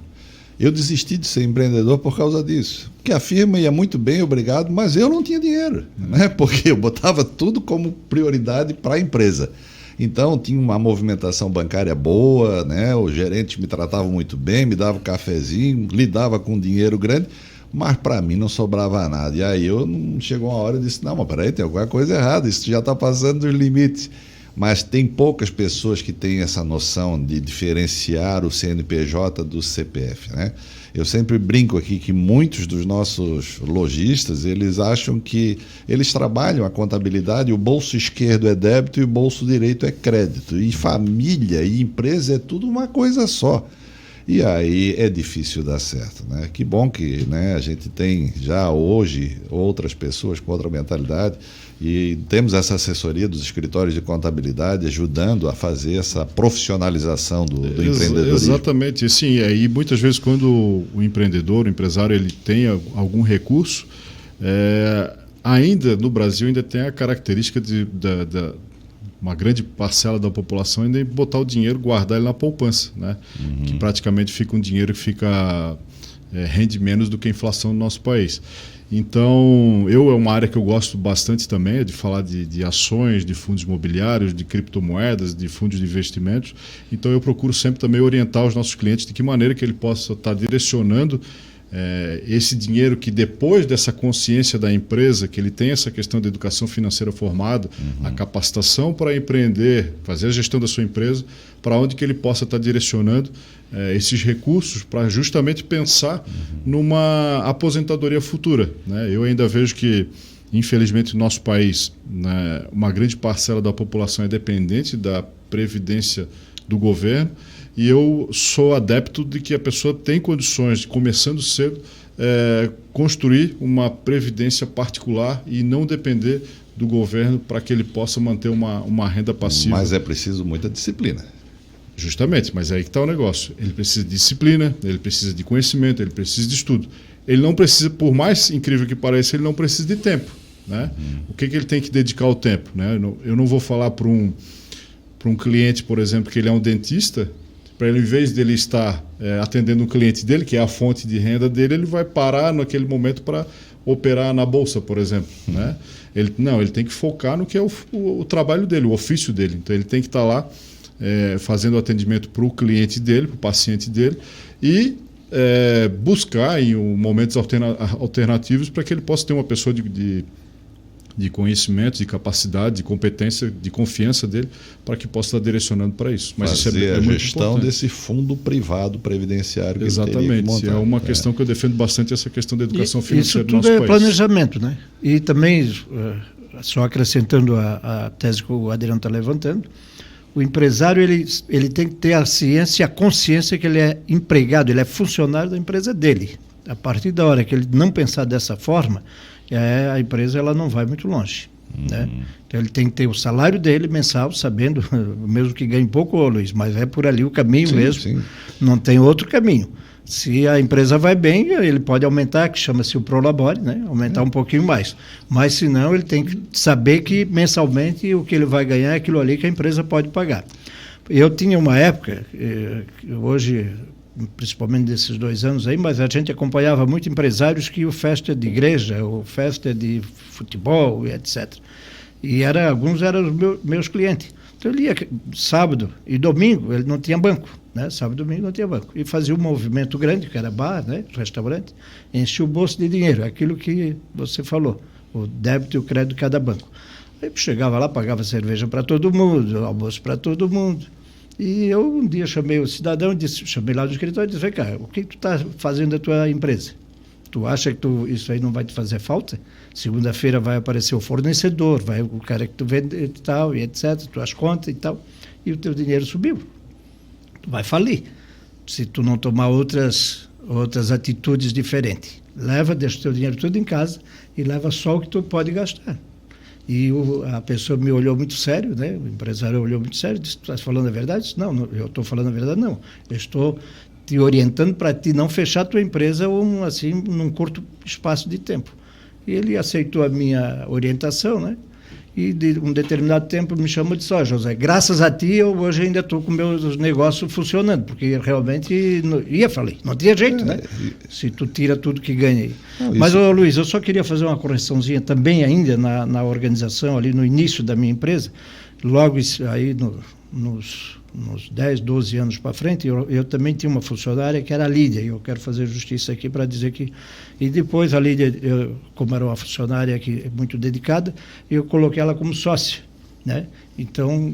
Speaker 2: eu desisti de ser empreendedor por causa disso. Porque a firma ia muito bem, obrigado, mas eu não tinha dinheiro, né? Porque eu botava tudo como prioridade para a empresa. Então tinha uma movimentação bancária boa, né? O gerente me tratava muito bem, me dava um cafezinho, lidava com dinheiro grande, mas para mim não sobrava nada. E aí chegou uma hora e disse, não, mas peraí, tem alguma coisa errada, isso já está passando dos limites. mas tem poucas pessoas que têm essa noção de diferenciar o CNPJ do CPF, né? Eu sempre brinco aqui que muitos dos nossos lojistas, eles acham que eles trabalham a contabilidade, o bolso esquerdo é débito e o bolso direito é crédito. E família e empresa é tudo uma coisa só. E aí é difícil dar certo, né? Que bom que, né, a gente tem já hoje outras pessoas com outra mentalidade e temos essa assessoria dos escritórios de contabilidade ajudando a fazer essa profissionalização do empreendedorismo.
Speaker 4: Exatamente, sim. E muitas vezes quando o empreendedor, o empresário, ele tem algum recurso, ainda no Brasil ainda tem a característica de uma grande parcela da população ainda botar o dinheiro, guardar ele na poupança, né? Que praticamente fica um dinheiro que rende menos do que a inflação no nosso país. Então, é uma área que eu gosto bastante também, de falar de ações, de fundos imobiliários, de criptomoedas, de fundos de investimentos. Então, eu procuro sempre também orientar os nossos clientes de que maneira que ele possa estar direcionando esse dinheiro que depois dessa consciência da empresa, que ele tem essa questão de educação financeira formada, a capacitação para empreender, fazer a gestão da sua empresa, para onde que ele possa estar direcionando esses recursos para justamente pensar numa aposentadoria futura, né? Eu ainda vejo que, infelizmente, no nosso país, né, uma grande parcela da população é dependente da previdência do governo. E eu sou adepto de que a pessoa tem condições de, começando cedo, construir uma previdência particular e não depender do governo para que ele possa manter uma renda passiva.
Speaker 2: Mas é preciso muita disciplina.
Speaker 4: Justamente, mas é aí que está o negócio. Ele precisa de disciplina, ele precisa de conhecimento, ele precisa de estudo. Ele não precisa, por mais incrível que pareça, ele não precisa de tempo, né? O que ele tem que dedicar o tempo, né? Eu não vou falar para um cliente, por exemplo, que ele é um dentista, para ele, em vez dele estar atendendo um cliente dele, que é a fonte de renda dele, ele vai parar naquele momento para operar na bolsa, por exemplo, né? Ele tem que focar no que é o trabalho dele, o ofício dele. Então, ele tem que estar lá fazendo atendimento para o cliente dele, para o paciente dele, e buscar em momentos alternativos para que ele possa ter uma pessoa de conhecimento, de capacidade, de competência, de confiança dele, para que possa estar direcionando para isso. Mas
Speaker 2: fazer
Speaker 4: isso é
Speaker 2: a
Speaker 4: muito
Speaker 2: gestão
Speaker 4: importante.
Speaker 2: desse fundo privado previdenciário que
Speaker 4: Exatamente,
Speaker 2: ele teria que montar.
Speaker 4: é uma questão que eu defendo bastante, essa questão da educação financeira
Speaker 3: do
Speaker 4: no nosso país.
Speaker 3: Isso tudo é planejamento, né? E também, só acrescentando a tese que o Adriano está levantando, o empresário ele tem que ter a ciência, a consciência que ele é empregado, ele é funcionário da empresa dele. A partir da hora que ele não pensar dessa forma, a empresa ela não vai muito longe, né? Então ele tem que ter o salário dele mensal, sabendo, mesmo que ganhe pouco, Luiz, mas é por ali o caminho mesmo, sim. Não tem outro caminho. Se a empresa vai bem, ele pode aumentar, que chama-se o Prolabore, né? Aumentar um pouquinho mais. Mas se não, ele tem que saber que mensalmente o que ele vai ganhar é aquilo ali que a empresa pode pagar. Eu tinha uma época, hoje, principalmente desses 2 anos aí, mas a gente acompanhava muito empresários que iam festa de igreja, ou festa de futebol, etc. E alguns eram os meus clientes. Então ele ia sábado e domingo, ele não tinha banco, né? Sábado e domingo não tinha banco. E fazia um movimento grande, que era bar, né? Restaurante, enchia o bolso de dinheiro, aquilo que você falou, o débito e o crédito de cada banco. Aí chegava lá, pagava cerveja para todo mundo, almoço para todo mundo. E eu um dia chamei o cidadão, chamei lá no escritório e disse: vem cá, o que tu está fazendo da tua empresa? Tu acha que isso aí não vai te fazer falta? Segunda-feira vai aparecer o fornecedor, vai o cara que tu vende e tal, e etc., tuas contas e tal, e o teu dinheiro subiu. Tu vai falir, se tu não tomar outras atitudes diferentes. Deixa o teu dinheiro tudo em casa e leva só o que tu pode gastar. E a pessoa me olhou muito sério, né? O empresário olhou muito sério, disse: tu estás falando a verdade? Eu disse: não, eu estou falando a verdade, não. Eu estou te orientando para ti não fechar a tua empresa assim, num curto espaço de tempo. E ele aceitou a minha orientação, né? E de um determinado tempo me chamou e disse: José, graças a ti eu hoje ainda estou com meus negócios funcionando, porque realmente falei, não tinha jeito, né? Se tu tira tudo que ganha aí. Mas, Luiz, eu só queria fazer uma correçãozinha também ainda na organização, ali no início da minha empresa, logo aí nos 10, 12 anos para frente, eu também tinha uma funcionária que era a Lídia, e eu quero fazer justiça aqui para dizer que... E depois a Lídia, como era uma funcionária que é muito dedicada, eu coloquei ela como sócia. né? Então,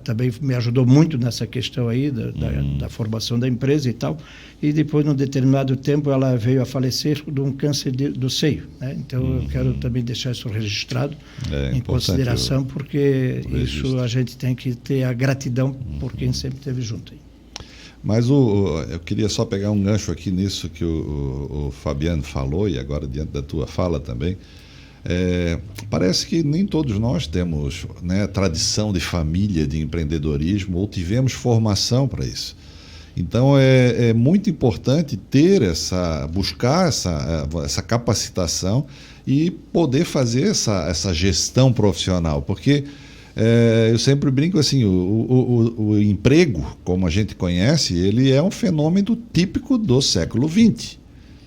Speaker 3: também me ajudou muito nessa questão aí da formação da empresa e tal. E depois, num determinado tempo, ela veio a falecer de um câncer do seio, né? Então, eu quero também deixar isso registrado em consideração, porque isso a gente tem que ter a gratidão por quem sempre esteve junto aí.
Speaker 2: Mas eu queria só pegar um gancho aqui nisso que o Fabiano falou, e agora diante da tua fala também. Parece que nem todos nós temos, né, tradição de família de empreendedorismo ou tivemos formação para isso. Então é muito importante buscar essa capacitação e poder fazer essa gestão profissional, porque eu sempre brinco assim, o emprego, como a gente conhece, ele é um fenômeno típico do século XX.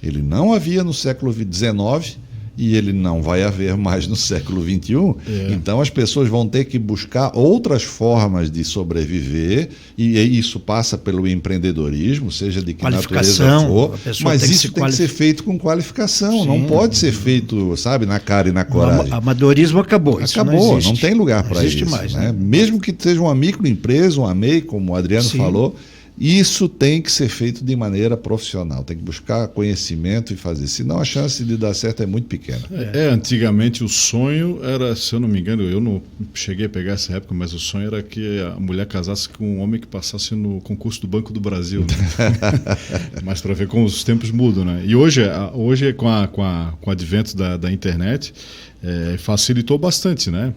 Speaker 2: Ele não havia no século XIX e ele não vai haver mais no século XXI. Então as pessoas vão ter que buscar outras formas de sobreviver, e isso passa pelo empreendedorismo, seja de que natureza for, mas isso tem que ser feito com qualificação. Sim, não pode ser feito, sabe, na cara e na coragem.
Speaker 3: O amadorismo acabou.
Speaker 2: Acabou, não tem lugar para isso.
Speaker 3: Mais,
Speaker 2: né? Mesmo que seja uma microempresa, uma MEI, como o Adriano falou, isso tem que ser feito de maneira profissional, tem que buscar conhecimento e fazer, senão a chance de dar certo é muito pequena.
Speaker 4: Antigamente o sonho era, se eu não me engano, eu não cheguei a pegar essa época, mas o sonho era que a mulher casasse com um homem que passasse no concurso do Banco do Brasil, né? Mas para ver como os tempos mudam, né? E hoje com o advento da internet, facilitou bastante, né?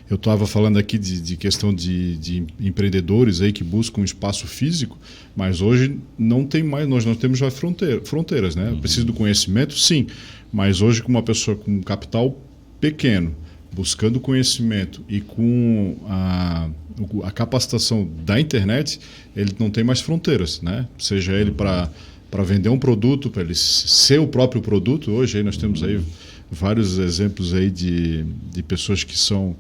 Speaker 4: Eu estava falando aqui de questão de empreendedores aí que buscam um espaço físico, mas hoje não tem mais, nós não temos mais fronteiras, né? Preciso do conhecimento, sim, mas hoje com uma pessoa com capital pequeno, buscando conhecimento e com a capacitação da internet, ele não tem mais fronteiras, né? Seja ele para vender um produto, para ele ser o próprio produto. Hoje aí nós temos aí vários exemplos aí de pessoas que são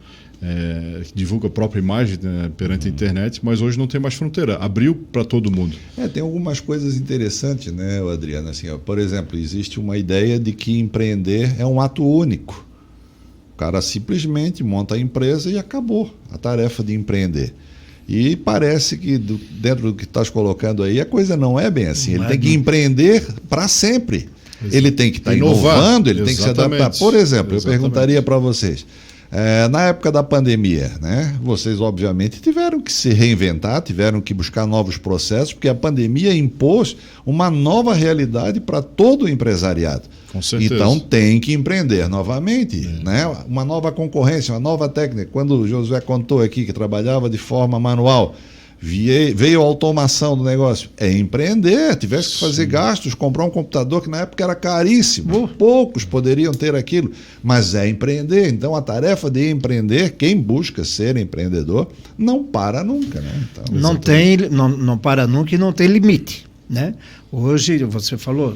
Speaker 4: que divulga a própria imagem, né, perante a internet, mas hoje não tem mais fronteira, abriu para todo mundo.
Speaker 2: Tem algumas coisas interessantes, né, Adriano? Assim, por exemplo, existe uma ideia de que empreender é um ato único. O cara simplesmente monta a empresa e acabou a tarefa de empreender. E parece que dentro do que estás colocando aí, a coisa não é bem assim. Ele tem que empreender para sempre. Ele tem que estar inovando, ele tem que se adaptar. Por exemplo, eu perguntaria para vocês, na época da pandemia, né, vocês obviamente tiveram que se reinventar, tiveram que buscar novos processos, porque a pandemia impôs uma nova realidade para todo o empresariado.
Speaker 4: Com certeza.
Speaker 2: Então tem que empreender novamente, né? Uma nova concorrência, uma nova técnica. Quando o Josué contou aqui que trabalhava de forma manual, veio a automação do negócio. É empreender, tivesse que fazer gastos, comprar um computador que na época era caríssimo. Poucos poderiam ter aquilo, mas é empreender. Então a tarefa de empreender, quem busca ser empreendedor, não para nunca, né? Então,
Speaker 3: não para nunca e não tem limite, né? Hoje, você falou,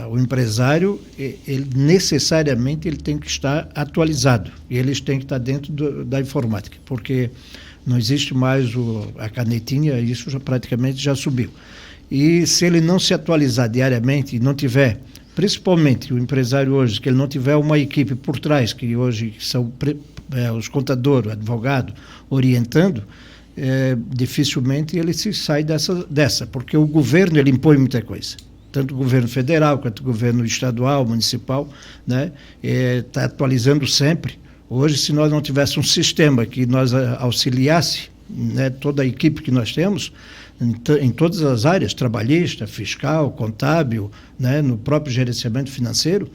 Speaker 3: o empresário, ele necessariamente ele tem que estar atualizado, e eles têm que estar dentro da informática, porque não existe mais a canetinha, isso praticamente já subiu. E se ele não se atualizar diariamente e não tiver, principalmente o empresário hoje, que ele não tiver uma equipe por trás, que hoje são os contadores, o advogado, orientando, dificilmente ele se sai dessa, porque o governo ele impõe muita coisa. Tanto o governo federal quanto o governo estadual, municipal, né, está atualizando sempre. Hoje, se nós não tivéssemos um sistema que nós auxiliasse, né, toda a equipe que nós temos, em todas as áreas, trabalhista, fiscal, contábil, né, no próprio gerenciamento financeiro,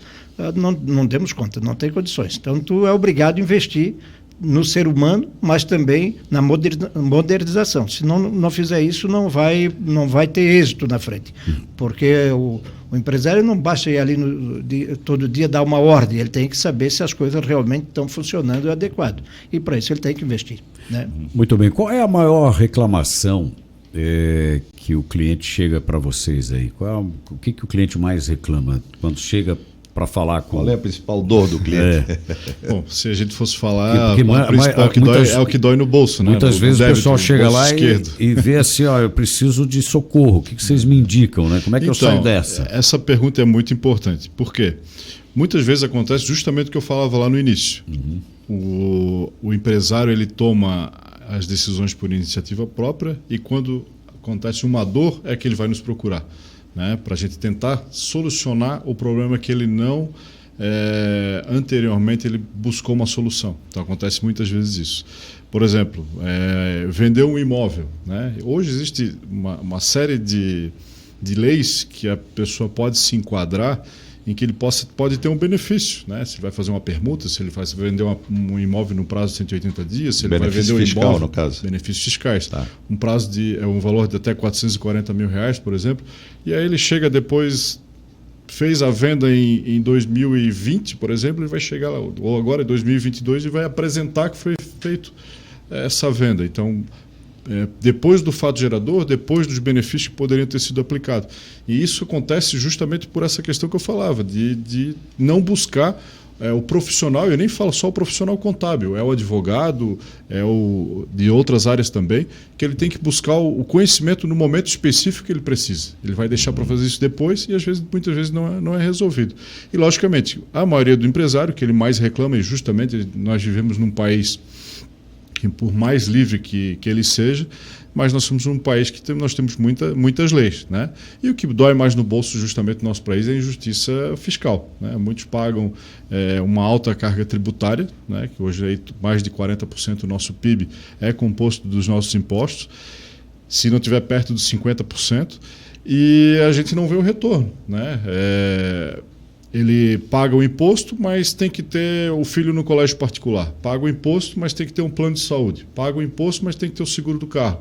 Speaker 3: não demos conta, não tem condições. Então, tu é obrigado a investir no ser humano, mas também na modernização. Se não fizer isso, não vai ter êxito na frente. Porque o empresário não basta ir ali todo dia dar uma ordem, ele tem que saber se as coisas realmente estão funcionando adequado. E para isso ele tem que investir, né?
Speaker 1: Muito bem. Qual é a maior reclamação que o cliente chega para vocês aí? O que o cliente mais reclama quando chega para falar com...
Speaker 2: Qual é a principal dor do cliente?
Speaker 4: Bom, se a gente fosse falar, o principal que dói é o que dói no bolso, né?
Speaker 1: Muitas vezes o pessoal chega lá e vê assim, eu preciso de socorro, o que vocês me indicam, né? Como é que eu saio dessa?
Speaker 4: Essa pergunta é muito importante, por quê? Muitas vezes acontece justamente o que eu falava lá no início. o empresário ele toma as decisões por iniciativa própria e quando acontece uma dor é que ele vai nos procurar, né? Para a gente tentar solucionar o problema que ele não anteriormente ele buscou uma solução. Então acontece muitas vezes isso. Por exemplo, vender um imóvel, né? Hoje existe uma série de leis que a pessoa pode se enquadrar em que ele pode ter um benefício, né? Se ele vai fazer uma permuta, se ele vai vender um imóvel no prazo de 180 dias, se ele vai vender um
Speaker 2: fiscal,
Speaker 4: imóvel,
Speaker 2: no caso.
Speaker 4: Benefícios fiscais,
Speaker 2: Tá.
Speaker 4: um prazo um valor de até R$440 mil, por exemplo, e aí ele chega depois, fez a venda em 2020, por exemplo, ele vai chegar lá, ou agora em 2022 e vai apresentar que foi feito essa venda. Então, depois do fato gerador, depois dos benefícios que poderiam ter sido aplicados. E isso acontece justamente por essa questão que eu falava, de não buscar o profissional, eu nem falo só o profissional contábil, é o advogado, de outras áreas também, que ele tem que buscar o conhecimento no momento específico que ele precisa. Ele vai deixar para fazer isso depois e muitas vezes não é resolvido. E logicamente, a maioria do empresário, que ele mais reclama, e justamente nós vivemos num país que por mais livre que ele seja, mas nós somos um país que nós temos muitas leis, né? E o que dói mais no bolso justamente do nosso país é a injustiça fiscal, né? Muitos pagam uma alta carga tributária, né? Que hoje aí, mais de 40% do nosso PIB é composto dos nossos impostos, se não estiver perto dos 50%, e a gente não vê o retorno, né? Ele paga o imposto, mas tem que ter o filho no colégio particular. Paga o imposto, mas tem que ter um plano de saúde. Paga o imposto, mas tem que ter o seguro do carro.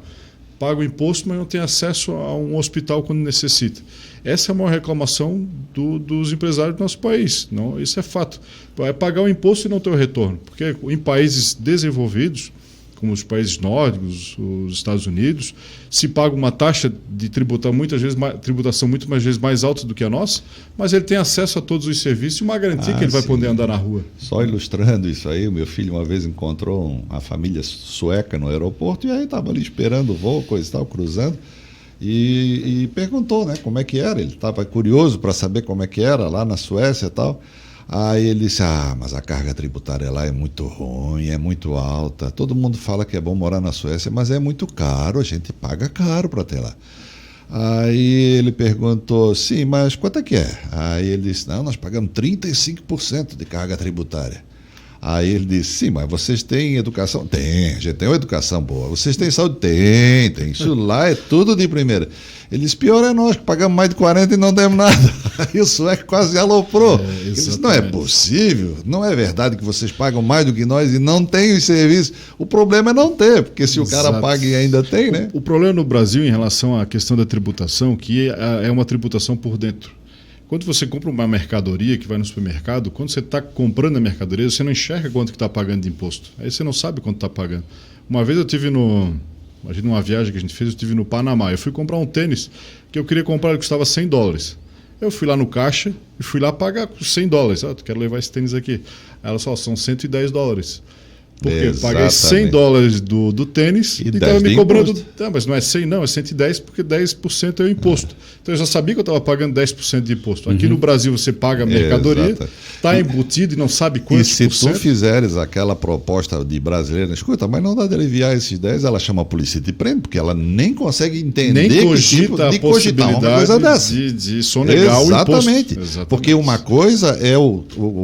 Speaker 4: Paga o imposto, mas não tem acesso a um hospital quando necessita. Essa é a maior reclamação dos empresários do nosso país. Não, isso é fato. É pagar o imposto e não ter o retorno. Porque em países desenvolvidos, como os países nórdicos, os Estados Unidos, se paga uma taxa de tributação muitas vezes mais alta do que a nossa, mas ele tem acesso a todos os serviços e uma garantia que ele vai poder andar na rua.
Speaker 2: Só ilustrando isso aí, o meu filho uma vez encontrou uma família sueca no aeroporto e aí estava ali esperando o voo, coisa e tal, cruzando, e perguntou, né, como é que era. Ele estava curioso para saber como é que era lá na Suécia e tal. Aí ele disse, mas a carga tributária lá é muito ruim, é muito alta. Todo mundo fala que é bom morar na Suécia, mas é muito caro, a gente paga caro para ter lá. Aí ele perguntou, sim, mas quanto é que é? Aí ele disse, não, nós pagamos 35% de carga tributária. Aí ele disse, sim, mas vocês têm educação? Tem, a gente tem uma educação boa. Vocês têm saúde? Tem. Isso lá é tudo de primeira. Ele disse, pior é nós, que pagamos mais de 40 e não temos nada. Aí o sueco quase aloprou. Ele disse, não é possível, não é verdade que vocês pagam mais do que nós e não têm os serviços. O problema é não ter, porque se o cara paga e ainda tem, né?
Speaker 4: O problema no Brasil em relação à questão da tributação, que é uma tributação por dentro. Quando você compra uma mercadoria que vai no supermercado, quando você está comprando a mercadoria, você não enxerga quanto que está pagando de imposto. Aí você não sabe quanto está pagando. Uma vez eu tive imagina uma viagem que a gente fez, eu estive no Panamá. Eu fui comprar um tênis que eu queria comprar, ele custava $100. Eu fui lá no caixa e fui lá pagar com $100. Tu quero levar esse tênis aqui. Aí ela só, são $110. Porque eu paguei $100 do tênis e estava me cobrando. Mas não é 100, não, é 110, porque 10% é o imposto. Então eu já sabia que eu estava pagando 10% de imposto. Aqui no Brasil você paga a mercadoria, está embutido e não sabe quantos por cento.
Speaker 2: E se tu fizeres aquela proposta de brasileira, escuta, mas não dá de aliviar esses 10, ela chama a polícia e te prende, porque ela nem consegue entender
Speaker 4: nem cogita
Speaker 2: a possibilidade
Speaker 4: uma coisa dessa. De sonegar o imposto.
Speaker 2: Exatamente. Porque uma coisa é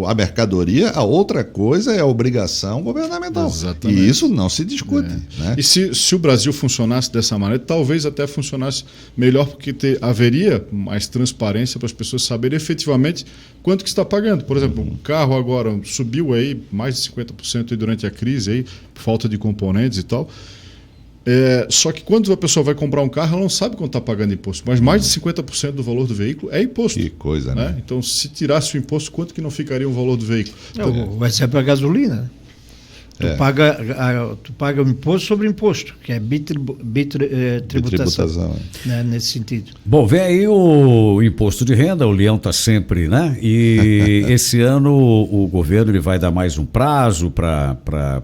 Speaker 2: a mercadoria, a outra coisa é a obrigação governamental.
Speaker 4: Exatamente.
Speaker 2: E isso não se discute. Né?
Speaker 4: E se o Brasil funcionasse dessa maneira, talvez até funcionasse melhor, porque haveria mais transparência para as pessoas saberem efetivamente quanto que está pagando. Por exemplo, um carro agora subiu aí mais de 50% aí durante a crise, aí, por falta de componentes e tal. Só que quando a pessoa vai comprar um carro, ela não sabe quanto está pagando imposto, mas mais de 50% do valor do veículo é imposto.
Speaker 2: Que coisa, né?
Speaker 4: Então, se tirasse o imposto, quanto que não ficaria o valor do veículo?
Speaker 3: Vai ser para a gasolina, né? Tu paga o imposto sobre imposto, que é bitributação, né, nesse sentido.
Speaker 1: Bom, vem aí o imposto de renda, o leão está sempre, né? E esse ano o governo ele vai dar mais um prazo para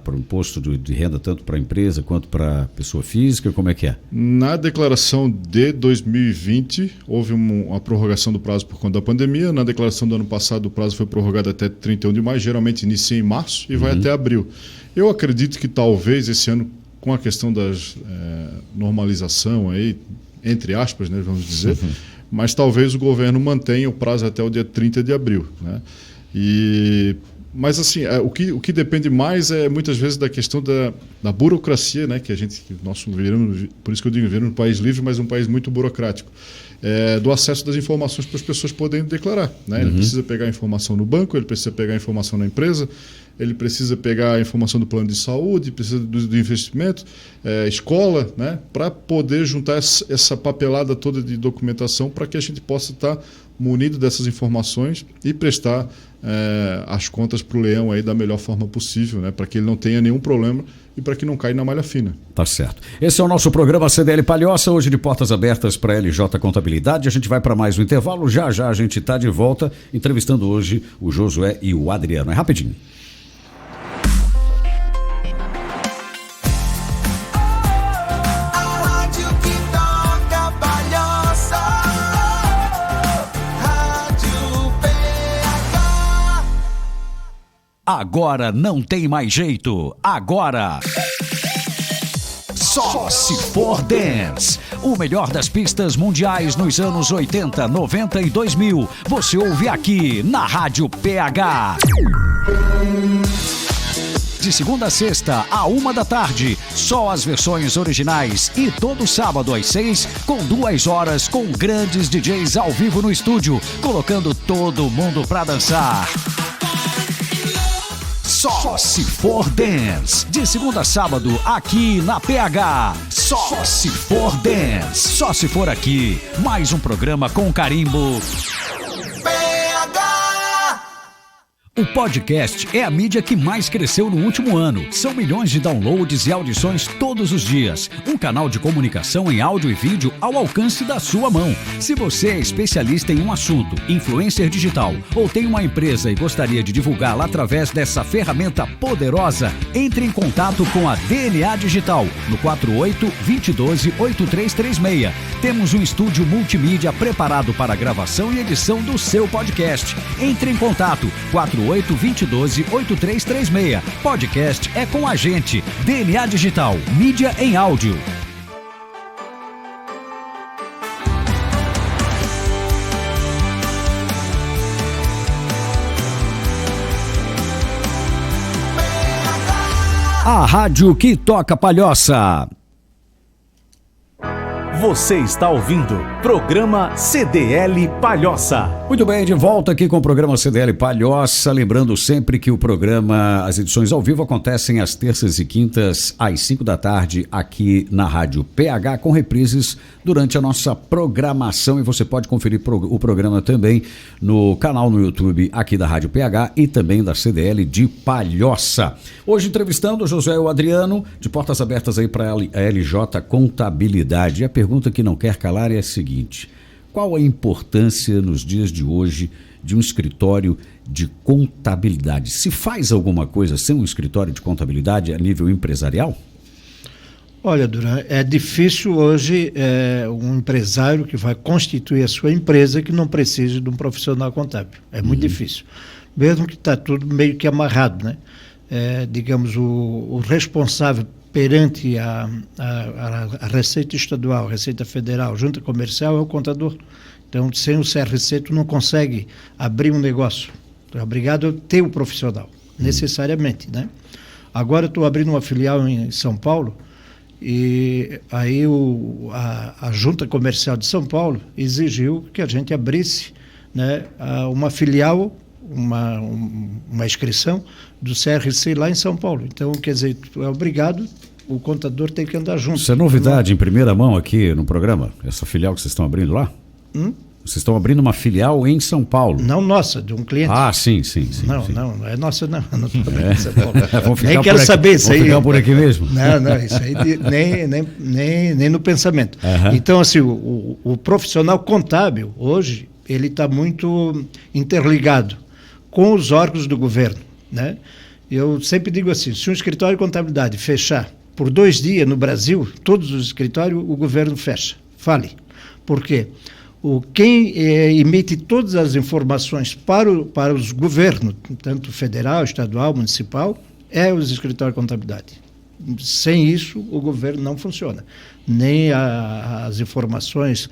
Speaker 1: o imposto de renda, tanto para a empresa quanto para a pessoa física, como é que é?
Speaker 4: Na declaração de 2020, houve uma prorrogação do prazo por conta da pandemia. Na declaração do ano passado, o prazo foi prorrogado até 31 de maio, geralmente inicia em março e vai até abril. Eu acredito que talvez esse ano, com a questão da normalização, aí, entre aspas, né, vamos dizer, mas talvez o governo mantenha o prazo até o dia 30 de abril. Né? Mas assim, o que depende mais é muitas vezes da questão da burocracia, né, que por isso que eu digo, viramos um país livre, mas um país muito burocrático. Do acesso das informações para as pessoas poderem declarar. Né? Ele precisa pegar a informação no banco, ele precisa pegar a informação na empresa, ele precisa pegar a informação do plano de saúde, precisa do investimento, escola, né? Para poder juntar essa papelada toda de documentação para que a gente possa estar munido dessas informações e prestar as contas para o leão aí da melhor forma possível, né? Para que ele não tenha nenhum problema e para que não caia na malha fina.
Speaker 1: Tá certo. Esse é o nosso programa CDL Palhoça, hoje de portas abertas para a LJ Contabilidade. A gente vai para mais um intervalo, já a gente está de volta, entrevistando hoje o Josué e o Adriano. É rapidinho. Agora não tem mais jeito. Agora, só se for dance. O melhor das pistas mundiais nos anos 80, 90 e 2000. Você ouve aqui na Rádio PH. De segunda a sexta, à 1h, só as versões originais. E todo sábado às 6, com 2 horas, com grandes DJs ao vivo no estúdio, colocando todo mundo pra dançar. Só se for dance. De segunda a sábado, aqui na PH. Só se for dance. Só se for aqui. Mais um programa com carimbo O podcast é a mídia que mais cresceu no último ano. São milhões de downloads e audições todos os dias. Um canal de comunicação em áudio e vídeo ao alcance da sua mão. Se você é especialista em um assunto, influencer digital, ou tem uma empresa e gostaria de divulgá-la através dessa ferramenta poderosa, entre em contato com a DNA Digital no 48-2012-8336. Temos um estúdio multimídia preparado para a gravação e edição do seu podcast. Entre em contato 48-2012-8336. Podcast é com a gente. DNA Digital, mídia em áudio. A rádio que toca Palhoça.
Speaker 5: Você está ouvindo programa CDL Palhoça.
Speaker 1: Muito bem, de volta aqui com o programa CDL Palhoça. Lembrando sempre que o programa, as edições ao vivo acontecem às terças e quintas às 5 da tarde aqui na Rádio PH, com reprises durante a nossa programação. E você pode conferir o programa também no canal no YouTube aqui da Rádio PH e também da CDL de Palhoça. Hoje entrevistando o Josué e o Adriano, de portas abertas aí para a LJ Contabilidade. E a pergunta que não quer calar é a seguinte: qual a importância nos dias de hoje de um escritório de contabilidade? Se faz alguma coisa sem um escritório de contabilidade a nível empresarial?
Speaker 3: Olha, Duran, é difícil hoje um empresário que vai constituir a sua empresa que não precise de um profissional contábil. É muito difícil. Mesmo que está tudo meio que amarrado, né? Digamos, o responsável perante a Receita Estadual, Receita Federal, Junta Comercial é o contador. Então, sem o CRC, tu não consegue abrir um negócio. Tu é obrigado a ter o profissional, necessariamente, né? Agora, estou abrindo uma filial em São Paulo e aí a Junta Comercial de São Paulo exigiu que a gente abrisse, né, uma filial, uma inscrição do CRC lá em São Paulo. Então, quer dizer, tu é obrigado, o contador tem que andar junto.
Speaker 1: Isso é novidade em primeira mão aqui no programa? Essa filial que vocês estão abrindo lá? Vocês estão abrindo uma filial em São Paulo.
Speaker 3: Não nossa, de um cliente.
Speaker 1: Ah, sim.
Speaker 3: Não é nossa, não. Não estou abrindo em São Paulo.
Speaker 1: Vamos
Speaker 3: Nem quero saber isso aí.
Speaker 1: Vamos ficar por aqui mesmo?
Speaker 3: Não, isso aí nem no pensamento. Então, assim, o profissional contábil, hoje, ele está muito interligado com os órgãos do governo, né? Eu sempre digo assim, se um escritório de contabilidade fechar por 2 dias no Brasil, todos os escritórios, o governo fecha. Fale. Por quê? Quem emite todas as informações para os governos, tanto federal, estadual, municipal, é os escritórios de contabilidade. Sem isso, o governo não funciona. Nem as informações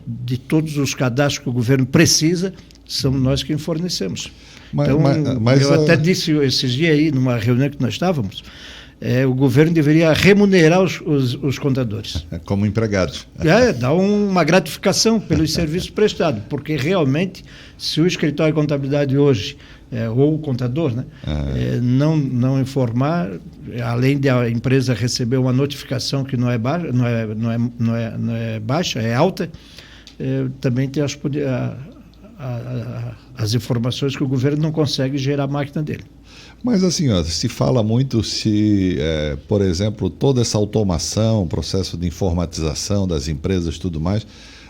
Speaker 3: de todos os cadastros que o governo precisa, são nós quem fornecemos. Mas eu até disse esses dias aí, numa reunião que nós estávamos, o governo deveria remunerar os contadores.
Speaker 2: Como empregados.
Speaker 3: Dar uma gratificação pelos serviços prestados, porque realmente, se o escritório de contabilidade hoje, ou o contador, né, não informar, além de a empresa receber uma notificação que não é baixa, é alta, também tem as informações que o governo não consegue gerar a máquina dele.
Speaker 2: Mas assim, se fala muito por exemplo, toda essa automação, processo de informatização das empresas e tudo mais,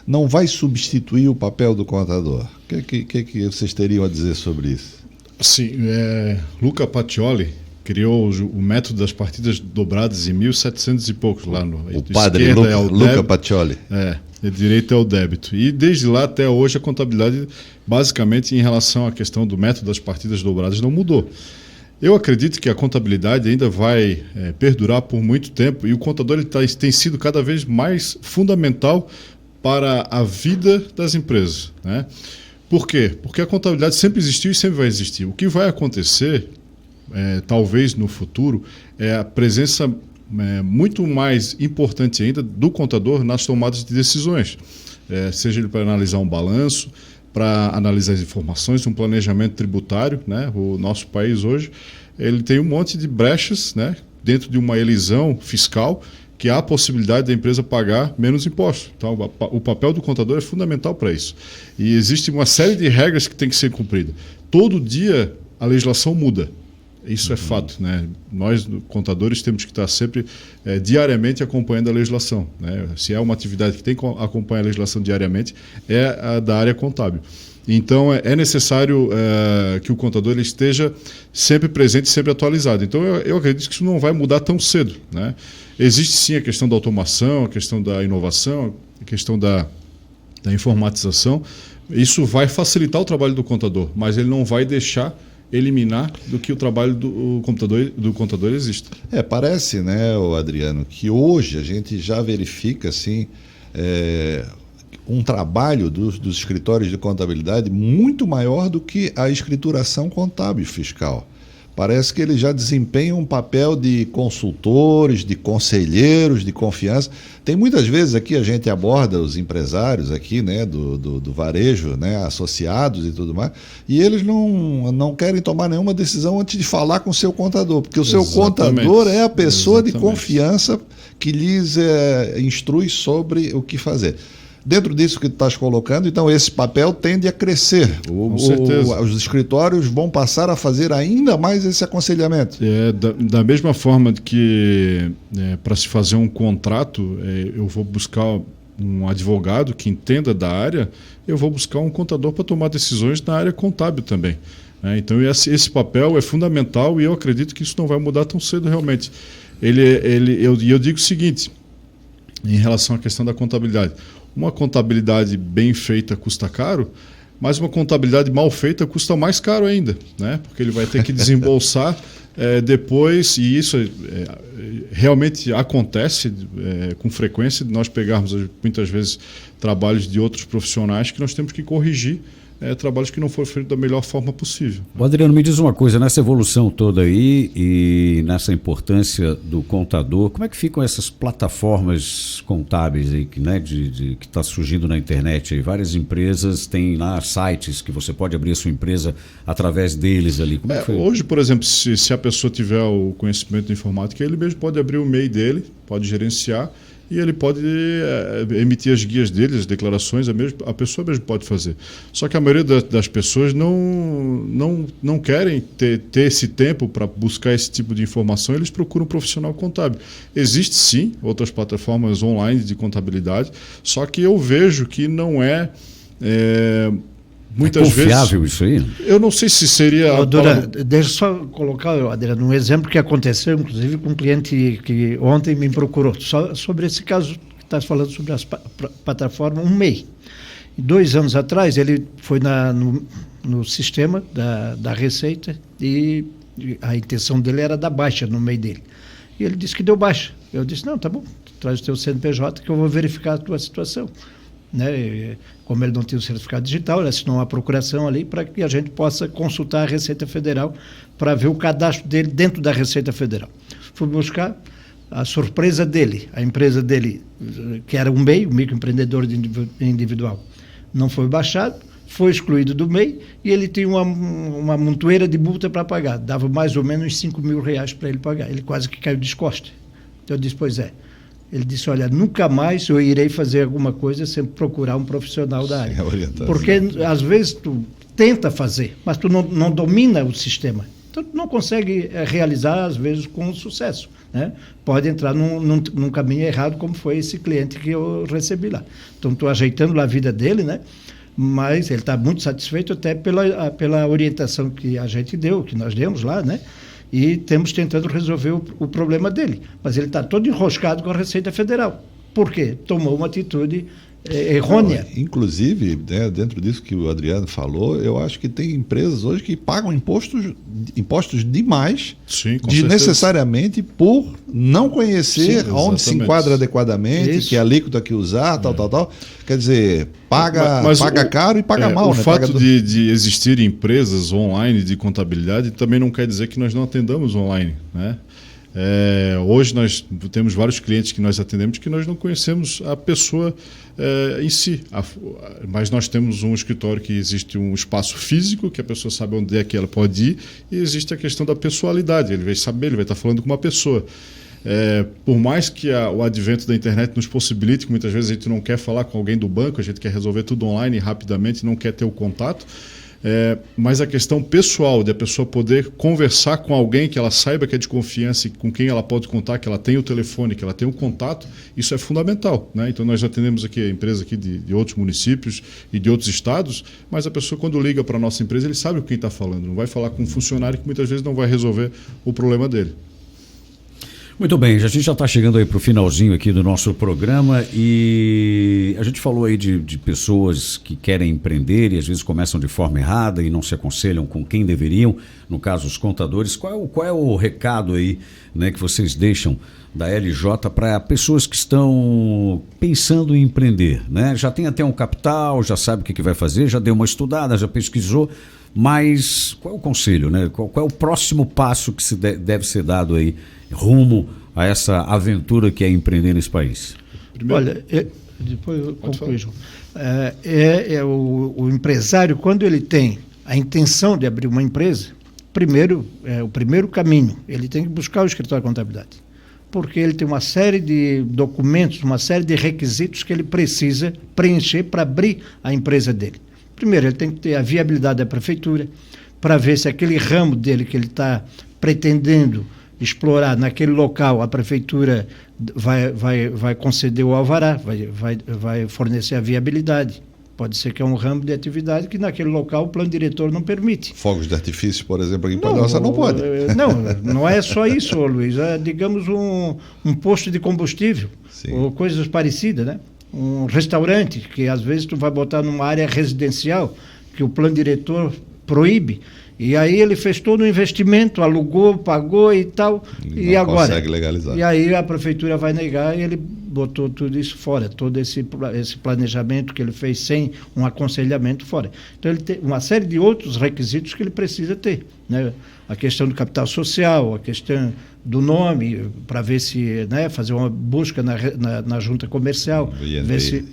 Speaker 2: não vai substituir o papel do contador. O que vocês teriam a dizer sobre isso?
Speaker 4: Sim, Luca Pacioli criou o método das partidas dobradas em 1700 e poucos lá no...
Speaker 2: O padre Luca Pacioli.
Speaker 4: De direito é o débito. E desde lá até hoje a contabilidade, basicamente em relação à questão do método das partidas dobradas, não mudou. Eu acredito que a contabilidade ainda vai perdurar por muito tempo e o contador tem sido cada vez mais fundamental para a vida das empresas, né? Por quê? Porque a contabilidade sempre existiu e sempre vai existir. O que vai acontecer, talvez no futuro, é a presença muito mais importante ainda do contador nas tomadas de decisões, seja ele para analisar um balanço, para analisar as informações, um planejamento tributário, né? O nosso país hoje ele tem um monte de brechas, né? Dentro de uma elisão fiscal que há a possibilidade da empresa pagar menos impostos. Então, o papel do contador é fundamental para isso. E existe uma série de regras que tem que ser cumprida. Todo dia a legislação muda. Isso é fato, né? Nós, contadores, temos que estar sempre diariamente acompanhando a legislação, né? Se é uma atividade que tem que acompanhar a legislação diariamente, é a da área contábil. Então, é necessário que o contador ele esteja sempre presente, sempre atualizado. Então, eu acredito que isso não vai mudar tão cedo, né? Existe sim a questão da automação, a questão da inovação, a questão da informatização. Isso vai facilitar o trabalho do contador, mas ele não vai deixar eliminar do que o trabalho do contador existe.
Speaker 2: Parece, né, Adriano, que hoje a gente já verifica assim, um trabalho dos escritórios de contabilidade muito maior do que a escrituração contábil fiscal. Parece que eles já desempenham um papel de consultores, de conselheiros, de confiança. Tem muitas vezes aqui a gente aborda os empresários aqui, né, do varejo, né, associados e tudo mais, e eles não querem tomar nenhuma decisão antes de falar com o seu contador, porque o seu contador é a pessoa de confiança que lhes instrui sobre o que fazer. Dentro disso que tu estás colocando, então esse papel tende a crescer.
Speaker 4: Com certeza.
Speaker 2: Os escritórios vão passar a fazer ainda mais esse aconselhamento.
Speaker 4: Da mesma forma que para se fazer um contrato, eu vou buscar um advogado que entenda da área, eu vou buscar um contador para tomar decisões na área contábil também. Então esse papel é fundamental e eu acredito que isso não vai mudar tão cedo realmente. Eu digo o seguinte, em relação à questão da contabilidade. Uma contabilidade bem feita custa caro, mas uma contabilidade mal feita custa mais caro ainda, né? Porque ele vai ter que desembolsar depois, e isso realmente acontece com frequência, de nós pegarmos muitas vezes trabalhos de outros profissionais que nós temos que corrigir trabalhos que não foram feitos da melhor forma possível.
Speaker 1: Adriano, me diz uma coisa, nessa evolução toda aí e nessa importância do contador, como é que ficam essas plataformas contábeis aí, né, que está surgindo na internet? Aí? Várias empresas têm lá sites que você pode abrir a sua empresa através deles ali. Como é que foi?
Speaker 4: Hoje, por exemplo, se a pessoa tiver o conhecimento de informática, ele mesmo pode abrir o MEI dele, pode gerenciar e ele pode emitir as guias dele, as declarações, a pessoa mesmo pode fazer. Só que a maioria das pessoas não querem ter esse tempo para buscar esse tipo de informação, eles procuram um profissional contábil. Existe sim outras plataformas online de contabilidade, só que eu vejo que não muitas vezes...
Speaker 1: É confiável isso aí?
Speaker 4: Eu não sei se seria...
Speaker 3: Duran, deixa eu só colocar, Adriano, um exemplo que aconteceu, inclusive, com um cliente que ontem me procurou, só sobre esse caso que estás falando sobre as plataformas, um MEI. 2 anos atrás, ele foi no sistema da Receita e a intenção dele era dar baixa no MEI dele. E ele disse que deu baixa. Eu disse, não, tá bom, traz o teu CNPJ que eu vou verificar a tua situação. Né? Como ele não tinha o certificado digital, ele assinou uma procuração ali para que a gente possa consultar a Receita Federal para ver o cadastro dele dentro da Receita Federal. Fui buscar a surpresa dele, a empresa dele, que era um MEI, um microempreendedor individual, não foi baixado, foi excluído do MEI e ele tinha uma montoeira de multa para pagar, dava mais ou menos R$5.000 para ele pagar, ele quase que caiu de costas. Então eu disse, pois é. Ele disse, olha, nunca mais eu irei fazer alguma coisa sem procurar um profissional da área. Porque às vezes tu tenta fazer, mas tu não domina o sistema. Então tu não consegue realizar, às vezes, com sucesso. Né? Pode entrar num caminho errado, como foi esse cliente que eu recebi lá. Então estou ajeitando lá a vida dele, né? Mas ele está muito satisfeito até pela orientação que a gente deu, que nós demos lá, né? E temos tentando resolver o problema dele. Mas ele está todo enroscado com a Receita Federal. Por quê? Tomou uma atitude errônea.
Speaker 2: Inclusive, né, dentro disso que o Adriano falou, eu acho que tem empresas hoje que pagam impostos demais, necessariamente por não conhecer onde se enquadra adequadamente, que alíquota que usar, tal. Quer dizer, paga caro e paga mal.
Speaker 4: O fato de existir empresas online de contabilidade também não quer dizer que nós não atendamos online, né? Hoje nós temos vários clientes que nós atendemos que nós não conhecemos a pessoa em si, mas nós temos um escritório que existe um espaço físico que a pessoa sabe onde é que ela pode ir, e existe a questão da pessoalidade, ele vai saber, ele vai estar falando com uma pessoa. Por mais que o advento da internet nos possibilite, que muitas vezes a gente não quer falar com alguém do banco, a gente quer resolver tudo online rapidamente, não quer ter o contato, mas a questão pessoal, de a pessoa poder conversar com alguém que ela saiba que é de confiança e com quem ela pode contar, que ela tem o telefone, que ela tem o contato, isso é fundamental, né? Então nós atendemos aqui a empresa aqui de outros municípios e de outros estados, mas a pessoa quando liga para a nossa empresa, ele sabe com quem está falando, não vai falar com um funcionário que muitas vezes não vai resolver o problema dele.
Speaker 1: Muito bem, a gente já está chegando aí para o finalzinho aqui do nosso programa e a gente falou aí de pessoas que querem empreender e às vezes começam de forma errada e não se aconselham com quem deveriam, no caso os contadores. Qual é o recado aí, né, que vocês deixam da LJ para pessoas que estão pensando em empreender, né? Já tem até um capital, já sabe o que vai fazer, já deu uma estudada, já pesquisou, mas qual é o conselho, né? Qual é o próximo passo que deve ser dado aí rumo a essa aventura que é empreender nesse país?
Speaker 3: Olha, depois eu concluo, João. O empresário, quando ele tem a intenção de abrir uma empresa, o primeiro caminho, ele tem que buscar o escritório de contabilidade, porque ele tem uma série de documentos, uma série de requisitos que ele precisa preencher para abrir a empresa dele. Primeiro, ele tem que ter a viabilidade da prefeitura, para ver se aquele ramo dele que ele está pretendendo explorar naquele local, a prefeitura vai conceder o alvará, vai fornecer a viabilidade. Pode ser que é um ramo de atividade que naquele local o plano diretor não permite.
Speaker 2: Fogos de artifício, por exemplo, aqui em Palhoça não pode.
Speaker 3: Não é só isso, Luiz. É, digamos, um posto de combustível, sim, ou coisas parecidas, né? Um restaurante, que às vezes tu vai botar numa área residencial, que o plano diretor proíbe, e aí ele fez todo o investimento, alugou, pagou e tal, e agora? Não consegue legalizar. E aí a prefeitura vai negar e ele botou tudo isso fora, todo esse planejamento que ele fez sem um aconselhamento fora. Então ele tem uma série de outros requisitos que ele precisa ter, né? A questão do capital social, a questão do nome, para ver se, né, fazer uma busca na junta comercial,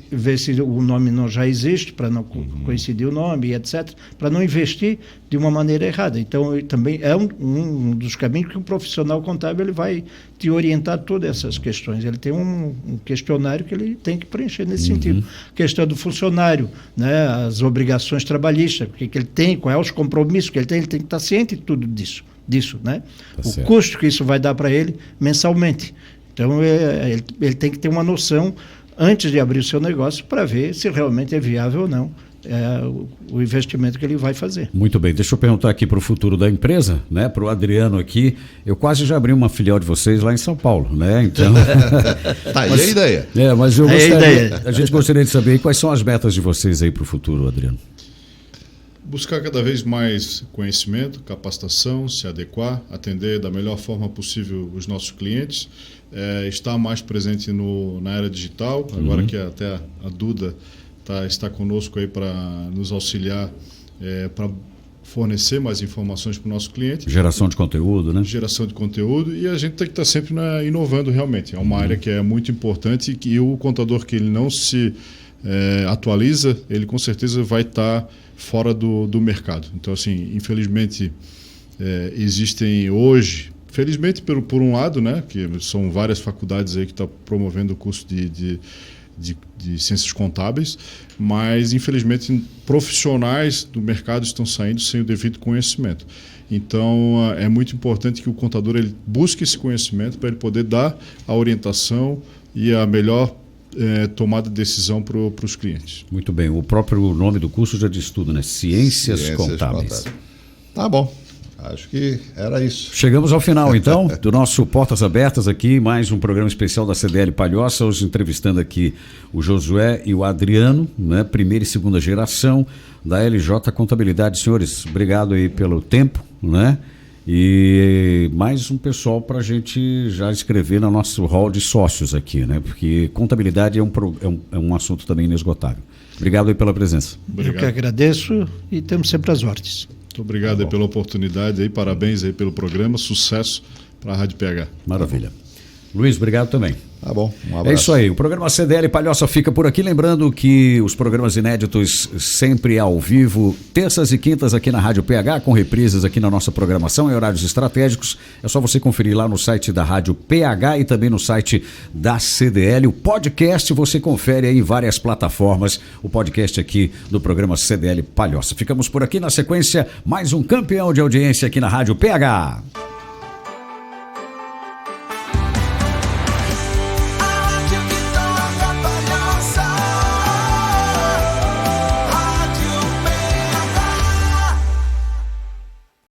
Speaker 3: ver se o nome não já existe, para não coincidir o nome, etc., para não investir de uma maneira errada. Então, também é um dos caminhos que o profissional contábil ele vai te orientar todas essas questões. Ele tem um questionário que ele tem que preencher nesse sentido. Questão do funcionário, né, as obrigações trabalhistas, o que ele tem, quais os compromissos que ele tem que estar ciente de tudo disso, né?
Speaker 1: Tá certo.
Speaker 3: Custo que isso vai dar para ele mensalmente. Então, ele tem que ter uma noção antes de abrir o seu negócio para ver se realmente é viável ou não o investimento que ele vai fazer.
Speaker 1: Muito bem, deixa eu perguntar aqui para o futuro da empresa, né? Para o Adriano aqui. Eu quase já abri uma filial de vocês lá em São Paulo, né? Então.
Speaker 2: Tá aí a ideia.
Speaker 1: Mas a gente gostaria de saber quais são as metas de vocês aí para o futuro, Adriano.
Speaker 4: Buscar cada vez mais conhecimento, capacitação, se adequar, atender da melhor forma possível os nossos clientes, estar mais presente na era digital, agora que até a Duda está conosco aí para nos auxiliar, para fornecer mais informações para o nosso cliente.
Speaker 1: Geração de conteúdo, né?
Speaker 4: Geração de conteúdo, e a gente tem que estar sempre inovando realmente. É uma área que é muito importante e o contador que ele não se atualiza, ele com certeza vai estar fora do mercado. Então, assim, infelizmente, existem hoje, felizmente por um lado, né, que são várias faculdades aí que estão promovendo o curso de ciências contábeis, mas infelizmente profissionais do mercado estão saindo sem o devido conhecimento. Então é muito importante que o contador ele busque esse conhecimento para ele poder dar a orientação e a melhor tomada de decisão para os clientes.
Speaker 1: Muito bem, o próprio nome do curso já diz tudo, né? Ciências Contábeis.
Speaker 2: Tá bom. Acho que era isso.
Speaker 1: Chegamos ao final, então, do nosso Portas Abertas aqui, mais um programa especial da CDL Palhoça, hoje entrevistando aqui o Josué e o Adriano, né, primeira e segunda geração da LJ Contabilidade. Senhores, obrigado aí pelo tempo, né? E mais um pessoal para a gente já escrever no nosso hall de sócios aqui, né? Porque contabilidade é um assunto também inesgotável. Obrigado aí pela presença.
Speaker 3: Obrigado. Eu que agradeço e temos sempre as ordens.
Speaker 4: Muito obrigado aí pela oportunidade, aí, parabéns aí pelo programa, sucesso para a Rádio PH.
Speaker 1: Maravilha. Luiz, obrigado também.
Speaker 2: Tá bom, um abraço.
Speaker 1: É isso aí, o programa CDL Palhoça fica por aqui, lembrando que os programas inéditos sempre ao vivo, terças e quintas aqui na Rádio PH, com reprises aqui na nossa programação em horários estratégicos, é só você conferir lá no site da Rádio PH e também no site da CDL. O podcast você confere aí em várias plataformas, o podcast aqui do programa CDL Palhoça. Ficamos por aqui, na sequência, mais um campeão de audiência aqui na Rádio PH.